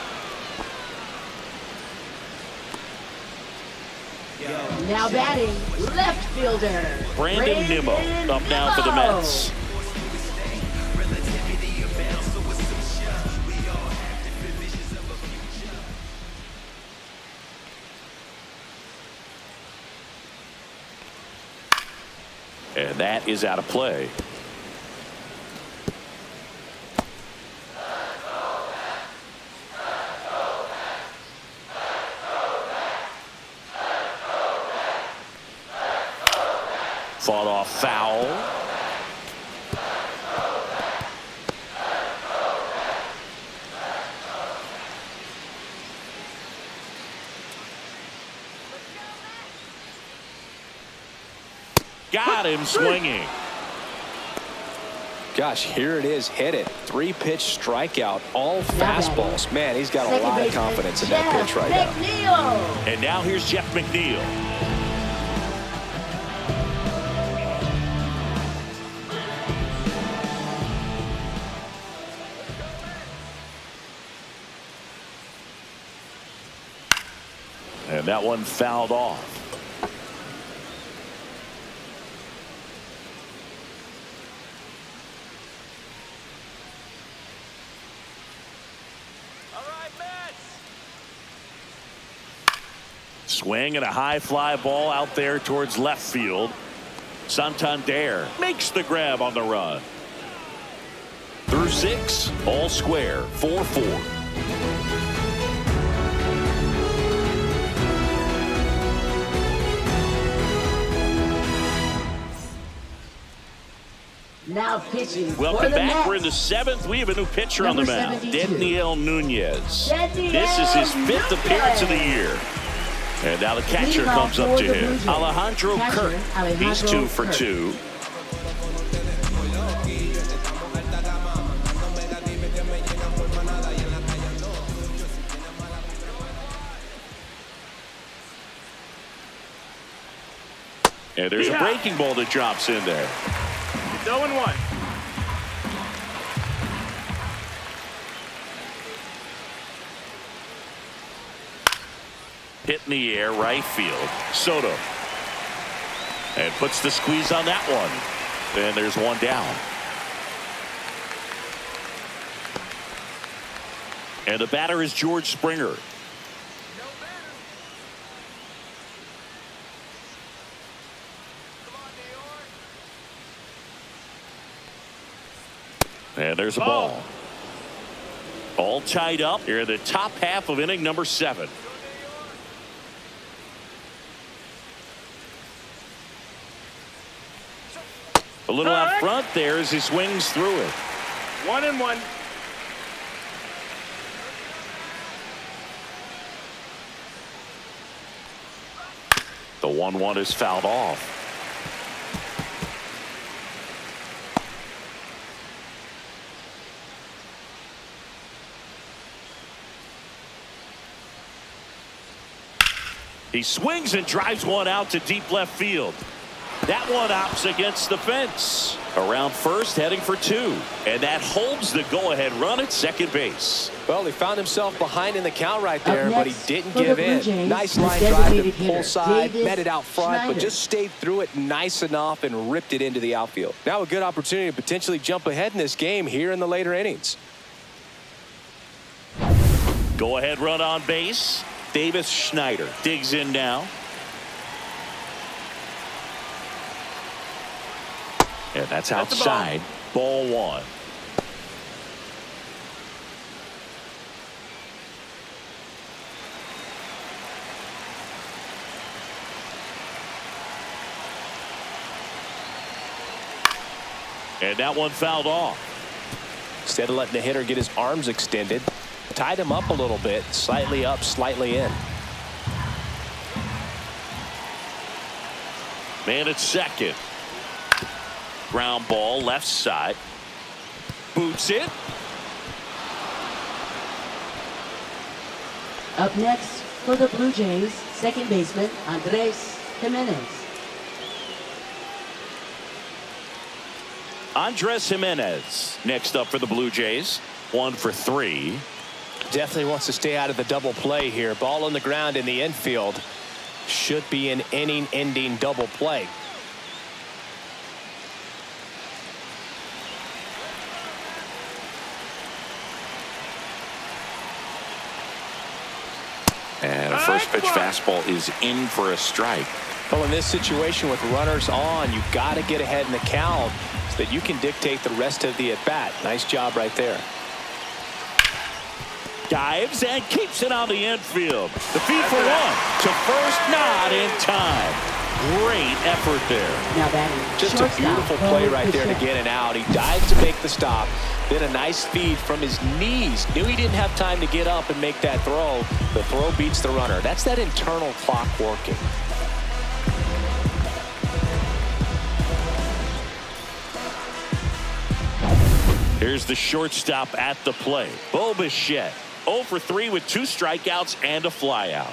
Now batting, left fielder. Brandon Nimmo up now for the Mets. And that is out of play. Fought off foul. Got him swinging. Gosh, here it is, hit it. 3-pitch strikeout, all fastballs. Man, he's got a lot of confidence in that pitch right now. And now here's Jeff McNeil. And that one fouled off. Swing and a high fly ball out there towards left field. Santander makes the grab on the run. Through 6, all square, 4-4. Now pitching for Welcome the back. Mets. We're in the 7th. We have a new pitcher Number on the mound. 72. Daniel Nuanez. Daniel This is his 5th appearance of the year. And now the catcher Leading off comes up for to the him. Blue Jays. Alejandro Catcher, Kirk. Alejandro He's 2 for Kirk. 2. And there's a breaking ball that drops in there. It's 0-1. Hit in the air, right field. Soto. And puts the squeeze on that one. And there's one down. And the batter is George Springer. And there's a ball. All tied up here in the top half of inning number 7. A little out front there as he swings through it. 1-1. The 1-1 is fouled off. He swings and drives one out to deep left field. That one opts against the fence. Around first, heading for 2. And that holds the go-ahead run at second base. Well, he found himself behind in the count right there, but he didn't for the give Blue in. Jays, Nice the line drive to designated pull hitter, side, Davis met it out front, Schneider. but just stayed through it nice enough and ripped it into the outfield. Now a good opportunity to potentially jump ahead in this game here in the later innings. Go-ahead run on base. Davis Schneider digs in now. And that's outside. Ball one. And that one fouled off. Instead of letting the hitter get his arms extended, tied him up a little bit, slightly up, slightly in. Man at second. Ground ball left side. Boots it. Up next for the Blue Jays, second baseman Andres Jimenez. Andres Jimenez next up for the Blue Jays. 1 for 3. Definitely wants to stay out of the double play here. Ball on the ground in the infield. Should be an inning-ending double play. And a first pitch fastball is in for a strike. Well, in this situation with runners on, you've got to get ahead in the count so that you can dictate the rest of the at-bat. Nice job right there. Dives and keeps it on the infield. The feed for one. To first, not in time. Great effort there. Now batting, Just a shortstop, beautiful play Paul right there to Skenes. get it out. He dived to make the stop. Then a nice feed from his knees. Knew he didn't have time to get up and make that throw. The throw beats the runner. That's that internal clock working. Here's the shortstop at the plate. Bo Bichette. 0 for 3 with 2 strikeouts and a flyout.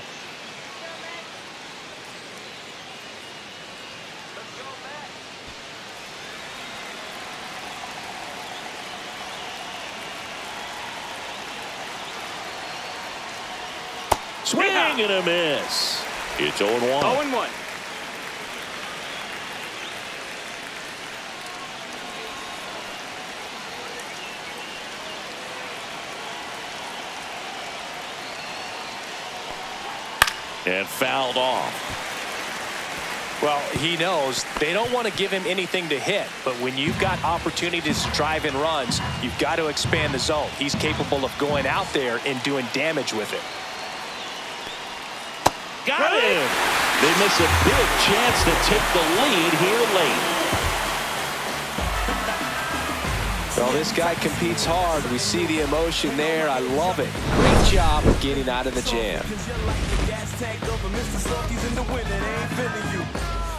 Swing and a miss. It's 0-1. 0-1. And fouled off. Well, he knows they don't want to give him anything to hit, but when you've got opportunities to drive in runs, you've got to expand the zone. He's capable of going out there and doing damage with it. Got him. They miss a big chance to take the lead here late. Well, this guy competes hard. We see the emotion there. I love it. Great job of getting out of the jam.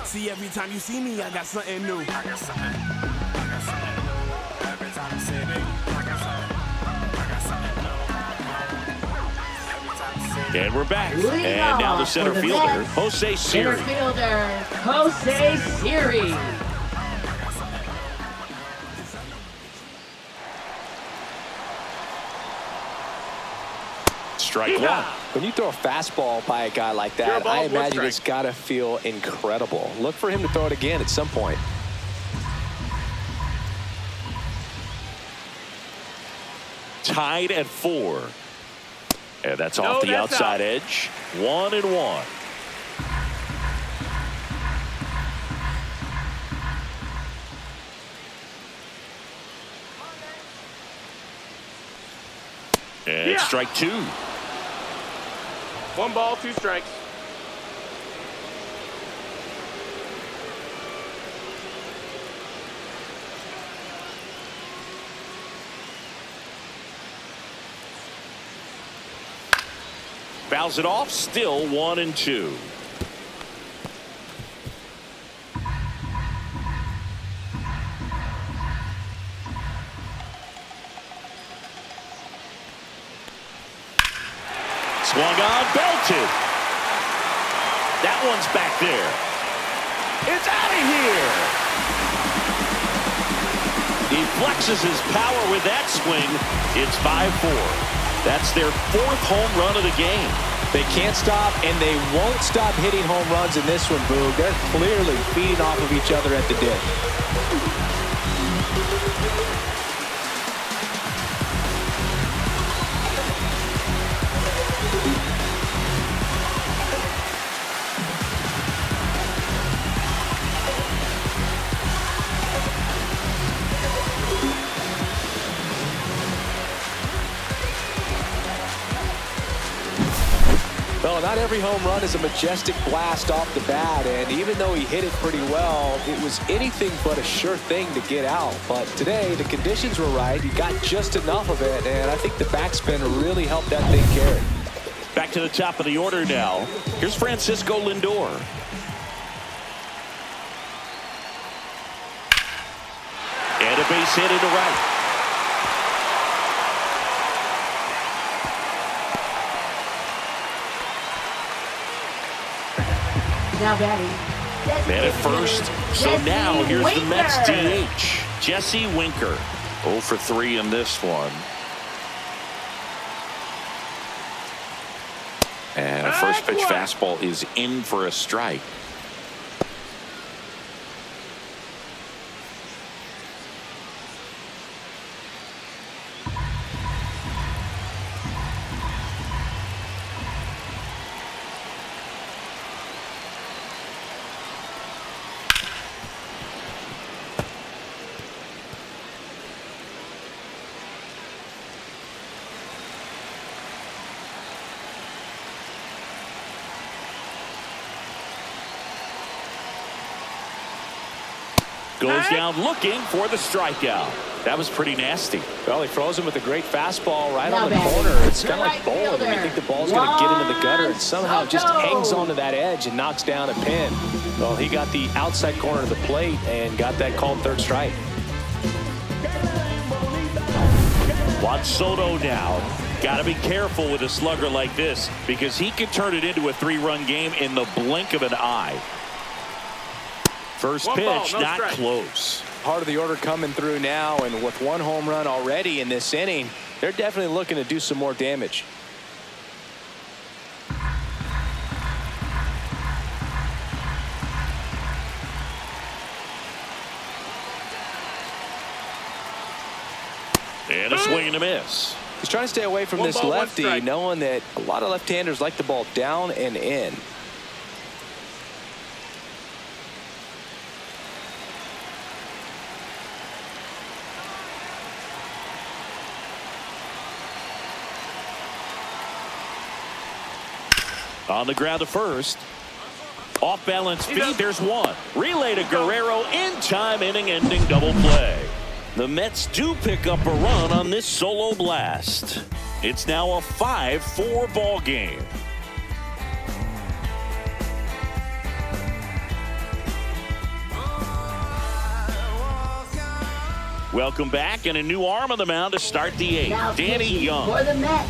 See, every time you see me, I got something new. And we're back. Leading And now the off center for the fielder, Mets, Jose Center Siri. fielder Jose Siri. Strike one. When you throw a fastball by a guy like Zero that, balls, I one imagine strike. it's got to feel incredible. Look for him to throw it again at some point. Tied at 4. And that's No, off the that's outside out. edge. 1-1. And Yeah. strike 2. 1 ball, 2 strikes. Fouls it off. Still 1-2. Swung on, belted. That one's back there. It's out of here. He flexes his power with that swing. It's 5-4. That's their 4th home run of the game. They can't stop, and they won't stop hitting home runs in this one, Boog. They're clearly feeding off of each other at the dip. Well, not every home run is a majestic blast off the bat, and even though he hit it pretty well, it was anything but a sure thing to get out. But today, the conditions were right. He got just enough of it, and I think the backspin really helped that thing carry. Back to the top of the order now. Here's Francisco Lindor. And a base hit into right. Now batting. Man at first. So now here's the Mets DH, Jesse Winker. 0 for 3 in this one. And a first pitch fastball is in for a strike. Goes down looking for the strikeout. That was pretty nasty. Well, he froze him with a great fastball right on the corner. It's kind of like bowling when you think the ball's going to get into the gutter and somehow just hangs onto that edge and knocks down a pin. Well, he got the outside corner of the plate and got that called third strike. Juan Soto now. Got to be careful with a slugger like this because he could turn it into a 3-run game in the blink of an eye. First pitch, not close. Part of the order coming through now, and with 1 home run already in this inning, they're definitely looking to do some more damage. And a swing and a miss. He's trying to stay away from this lefty, knowing that a lot of left-handers like the ball down and in. On the ground to first. Off balance feed. There's one. Relay to Guerrero in time, inning-ending double play. The Mets do pick up a run on this solo blast. It's now a 5-4 ball game. Welcome back, and a new arm on the mound to start the 8th. Danny Young.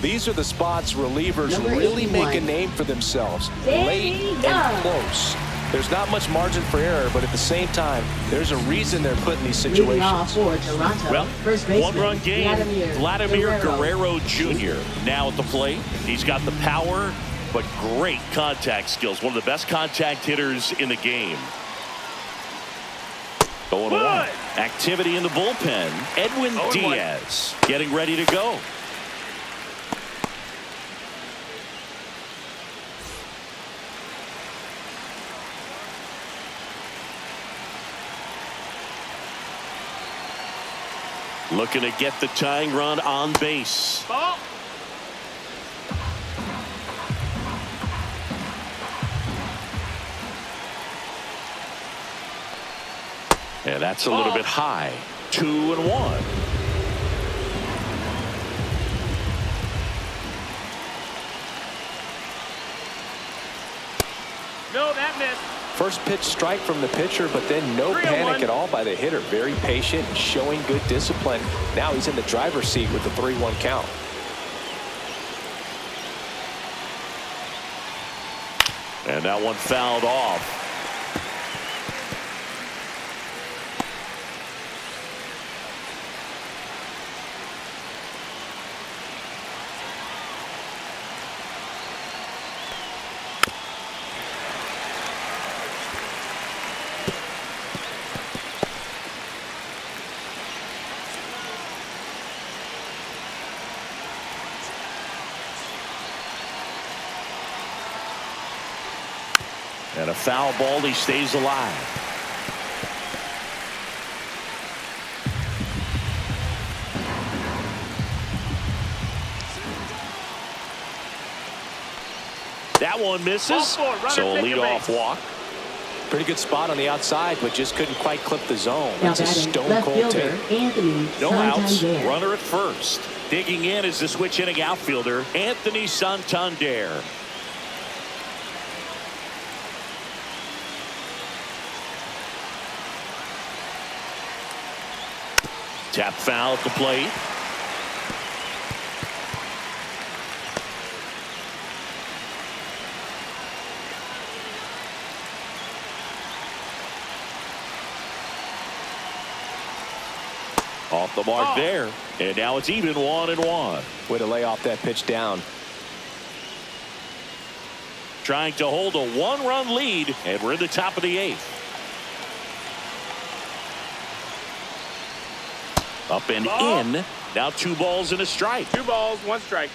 These are the spots relievers really make a name for themselves. Late and close. There's not much margin for error, but at the same time, there's a reason they're put in these situations. Well, 1-run game. Vladimir Guerrero Jr. now at the plate. He's got the power, but great contact skills. One of the best contact hitters in the game. Going on. Activity in the bullpen. Edwin Diaz getting ready to go. Looking to get the tying run on base. Ball. And that's a little bit high. 2-1. No, that missed. First pitch strike from the pitcher, but then no panic at all by the hitter. Very patient, showing good discipline. Now he's in the driver's seat with the 3-1 count. And that one fouled off. And a foul ball, he stays alive. That one misses. So a leadoff walk. Pretty good spot on the outside, but just couldn't quite clip the zone. Now That's a batting, stone left cold fielder take. Anthony No outs. Santander. Runner at first. Digging in is the switch hitting outfielder Anthony Santander. Tap foul at the plate. Off the mark there. And now it's even 1-1. Way to lay off that pitch down. Trying to hold a 1-run lead, and we're in the top of the 8th. Up and in. Now 2 balls and a strike. 2 balls, 1 strike.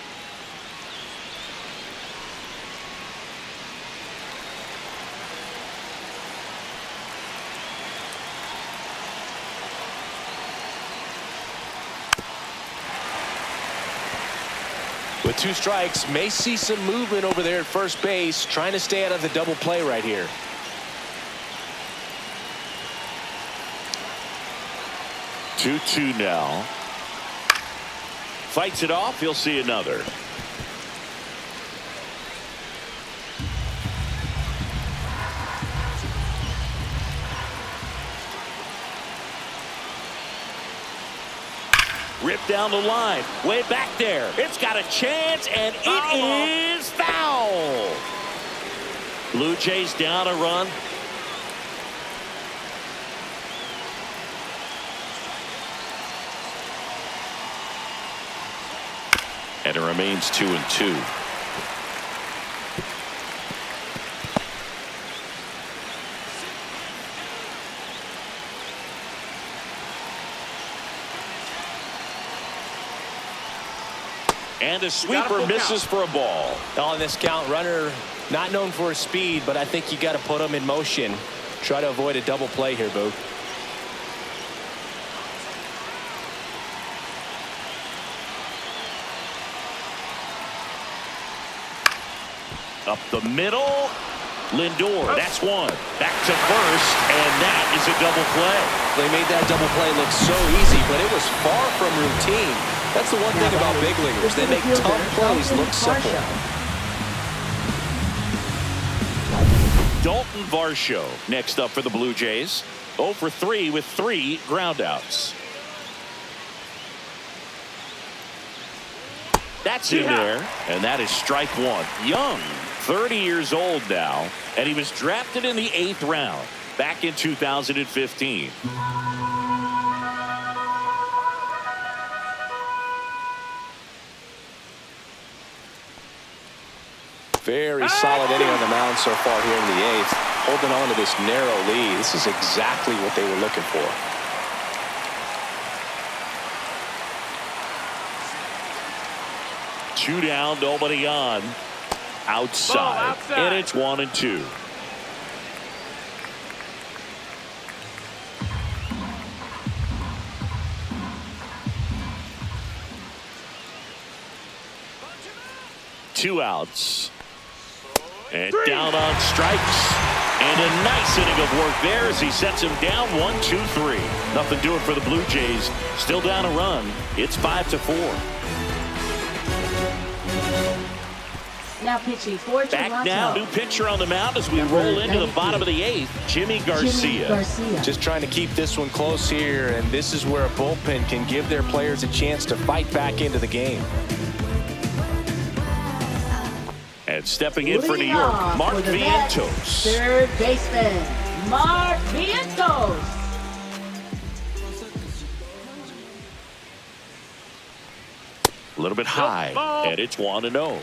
With 2 strikes, may see some movement over there at first base, trying to stay out of the double play right here. Two now. Fights it off. He'll see another. Ripped down the line. Way back there. It's got a chance, and it is foul. Blue Jays down a run. And it remains 2-2. And a sweeper misses for a ball. On this count, runner not known for his speed, but I think you got to put him in motion. Try to avoid a double play here, Boo. Up the middle. Lindor, that's one. Back to first, and that is a double play. They made that double play look so easy, but it was far from routine. That's the one thing about big leaguers. They make tough plays look simple. Dalton Varsho next up for the Blue Jays. 0 for 3 with 3 groundouts. That's in there, and that is strike 1. Young, 30 years old now, and he was drafted in the 8th round back in 2015. Very solid inning on the mound so far here in the 8th. Holding on to this narrow lead. This is exactly what they were looking for. Two down, nobody on. Outside. And it's 1-2. Two outs. And down on strikes. And a nice inning of work there as he sets him down 1-2-3. Nothing doing for the Blue Jays. Still down a run. It's 5-4. Now pitching for Back Toronto. now, new pitcher on the mound as we roll into the bottom of the 8th. Jimmy Garcia. Just trying to keep this one close here, and this is where a bullpen can give their players a chance to fight back into the game. And stepping in for New York, Mark Vientos. Third baseman, Mark Vientos. A little bit high, and it's 1-0.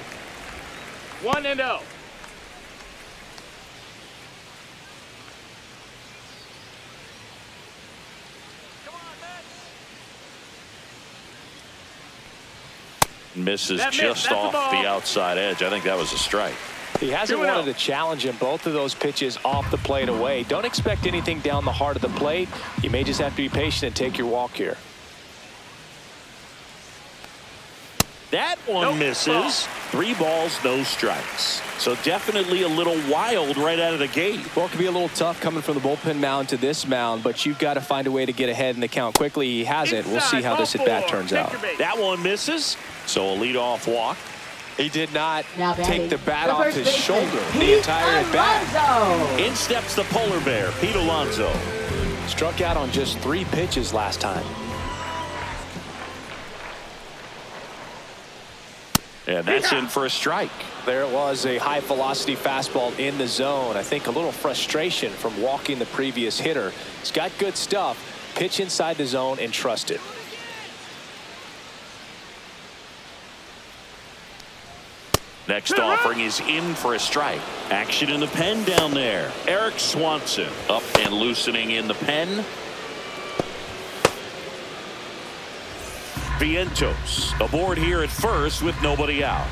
1-0. Misses just off the outside edge. I think that was a strike. He hasn't wanted to challenge him. Both of those pitches off the plate away. Don't expect anything down the heart of the plate. You may just have to be patient and take your walk here. That one misses. 3 balls, no strikes. So definitely a little wild right out of the gate. Well, it could be a little tough coming from the bullpen mound to this mound, but you've got to find a way to get ahead in the count quickly. He hasn't. We'll see how this at-bat turns out. That one misses. So a leadoff walk. He did not Now take the bat off his baseman, shoulder the Pete entire at-bat. Alonso. In steps the polar bear, Pete Alonso. Struck out on just 3 pitches last time. And that's in for a strike. There was a high-velocity fastball in the zone. I think a little frustration from walking the previous hitter. He's got good stuff. Pitch inside the zone and trust it. Next offering is in for a strike. Action in the pen down there. Eric Swanson up and loosening in the pen. Vientos aboard here at first with nobody out.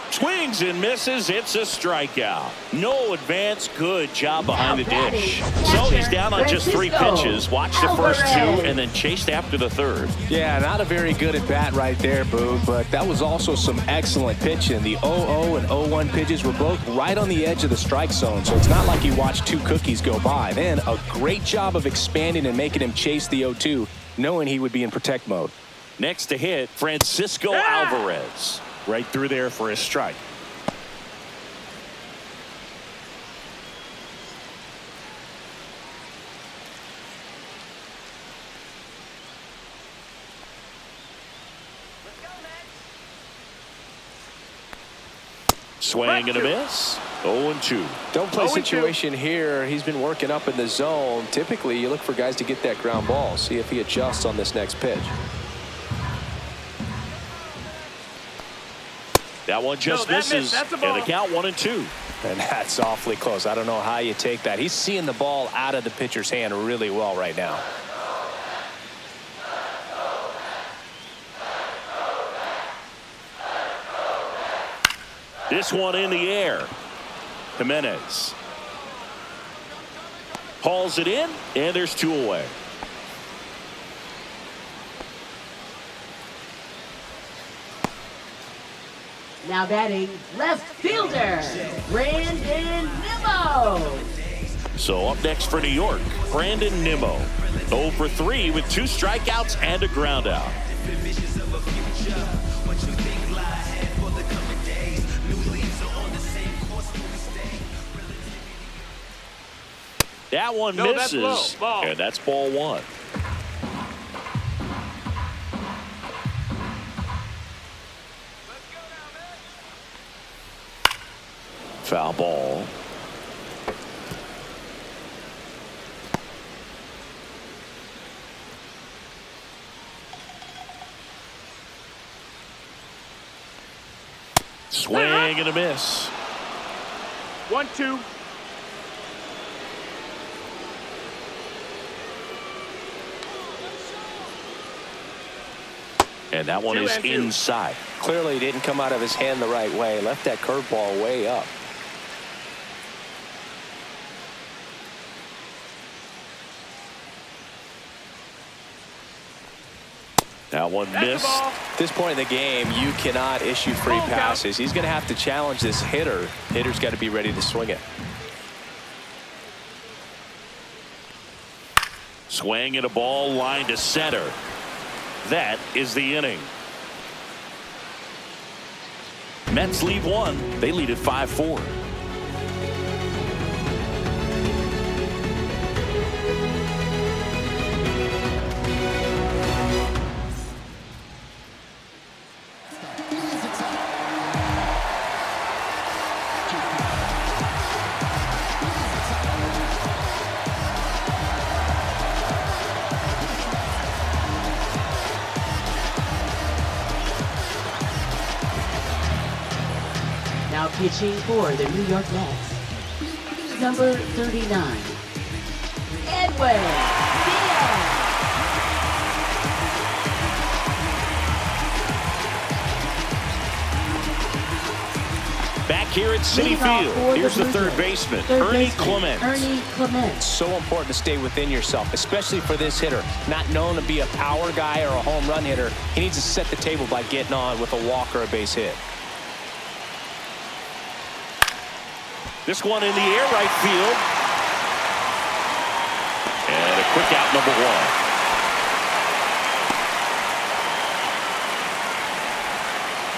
Swings and misses. It's a strikeout. No advance. Good job behind the dish. So he's down on just 3 pitches. Watch the first 2 and then chased after the 3rd. Yeah, not a very good at bat right there, Boog, but that was also some excellent pitching. The 0-0 and 0-1 pitches were both right on the edge of the strike zone, so it's not like he watched 2 cookies go by. Then a great job of expanding and making him chase the 0-2, knowing he would be in protect mode. Next to hit, Francisco Alvarez. Right through there for a strike. Swing and a miss. 0-2. Don't play situation here. He's been working up in the zone. Typically, you look for guys to get that ground ball. See if he adjusts on this next pitch. That one just misses. And the count 1-2. And that's awfully close. I don't know how you take that. He's seeing the ball out of the pitcher's hand really well right now. This one in the air. Jimenez hauls it in, and there's 2 away. Now batting left fielder, Brandon Nimmo. So up next for New York, Brandon Nimmo. 0 for 3 with 2 strikeouts and a ground out. That one misses, and that's ball 1. Foul ball. Swing and a miss. 1-2. And that one is inside. Clearly didn't come out of his hand the right way. Left that curveball way up. That one missed. At this point in the game, you cannot issue free passes. He's going to have to challenge this hitter. Hitter's got to be ready to swing it. Swing and a ball line to center. That is the inning. Mets lead 1. They lead at 5-4. Now pitching for the New York Mets, number 39, Edwin Diaz. here at Citi Field. Here's the third baseman, Ernie Clement. Ernie Clement. So important to stay within yourself, especially for this hitter. Not known to be a power guy or a home run hitter. He needs to set the table by getting on with a walk or a base hit. This one in the air, right field. And a quick out, number one.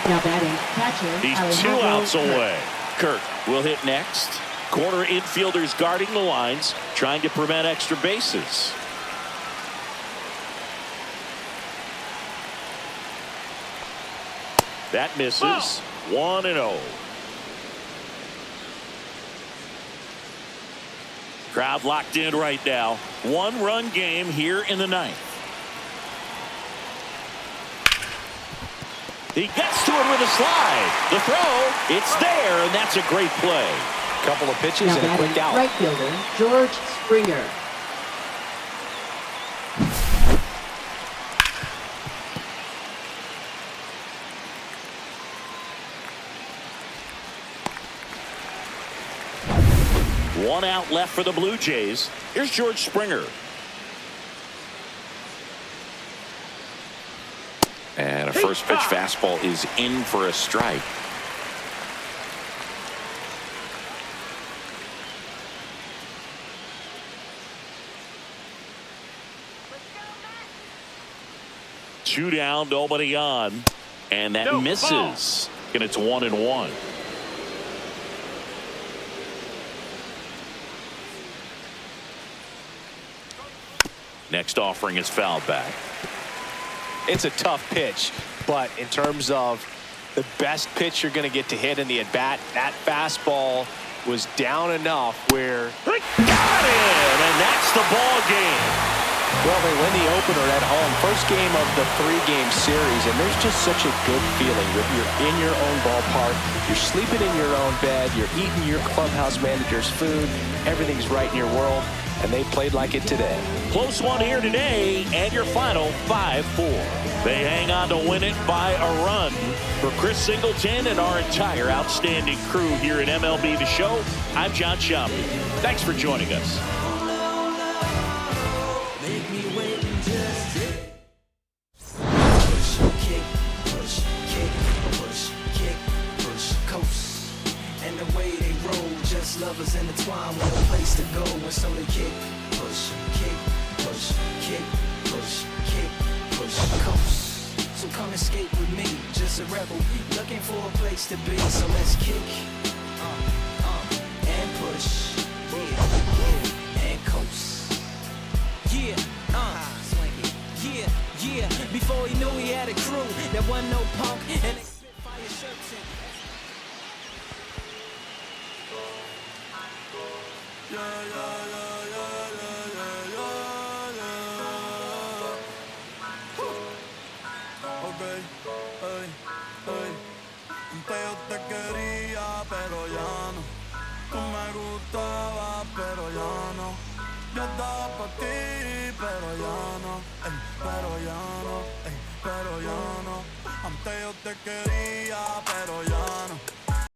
Now batting, catcher. He's 2 outs away. Kirk will hit next. Corner infielders guarding the lines, trying to prevent extra bases. That misses. 1-0. Crowd locked in right now. 1-run game here in the ninth. He gets to it with a slide. The throw, it's there, and that's a great play. Couple of pitches now and a quick out. Right fielder, George Springer. One out left for the Blue Jays. Here's George Springer. And a first pitch fastball is in for a strike. Two down, nobody on. And that misses. And it's 1-1. Next offering is fouled back. It's a tough pitch, but in terms of the best pitch you're going to get to hit in the at-bat, that fastball was down enough where... Got it! And that's the ball game. Well, they win the opener at home. First game of the 3-game series, and there's just such a good feeling. You're in your own ballpark. You're sleeping in your own bed. You're eating your clubhouse manager's food. Everything's right in your world, and they played like it today. Close one here today, and your final 5-4. They hang on to win it by a run. For Chris Singleton and our entire outstanding crew here at MLB The Show, I'm John Sciambi. Thanks for joining us. Lovers intertwined with a place to go, and so they kick, push, kick, push, kick, push, kick, push, coast. So come escape with me, just a rebel, looking for a place to be. So let's kick, and push, yeah, and coast. Yeah, yeah. Before he knew he had a crew, there wasn't no punk, and they spit fire shirts in. Antes yo te quería, pero ya no. Tú me gustabas, pero ya no. Yo estaba por ti, pero ya no. Pero ya no, pero ya no. Antes yo te quería,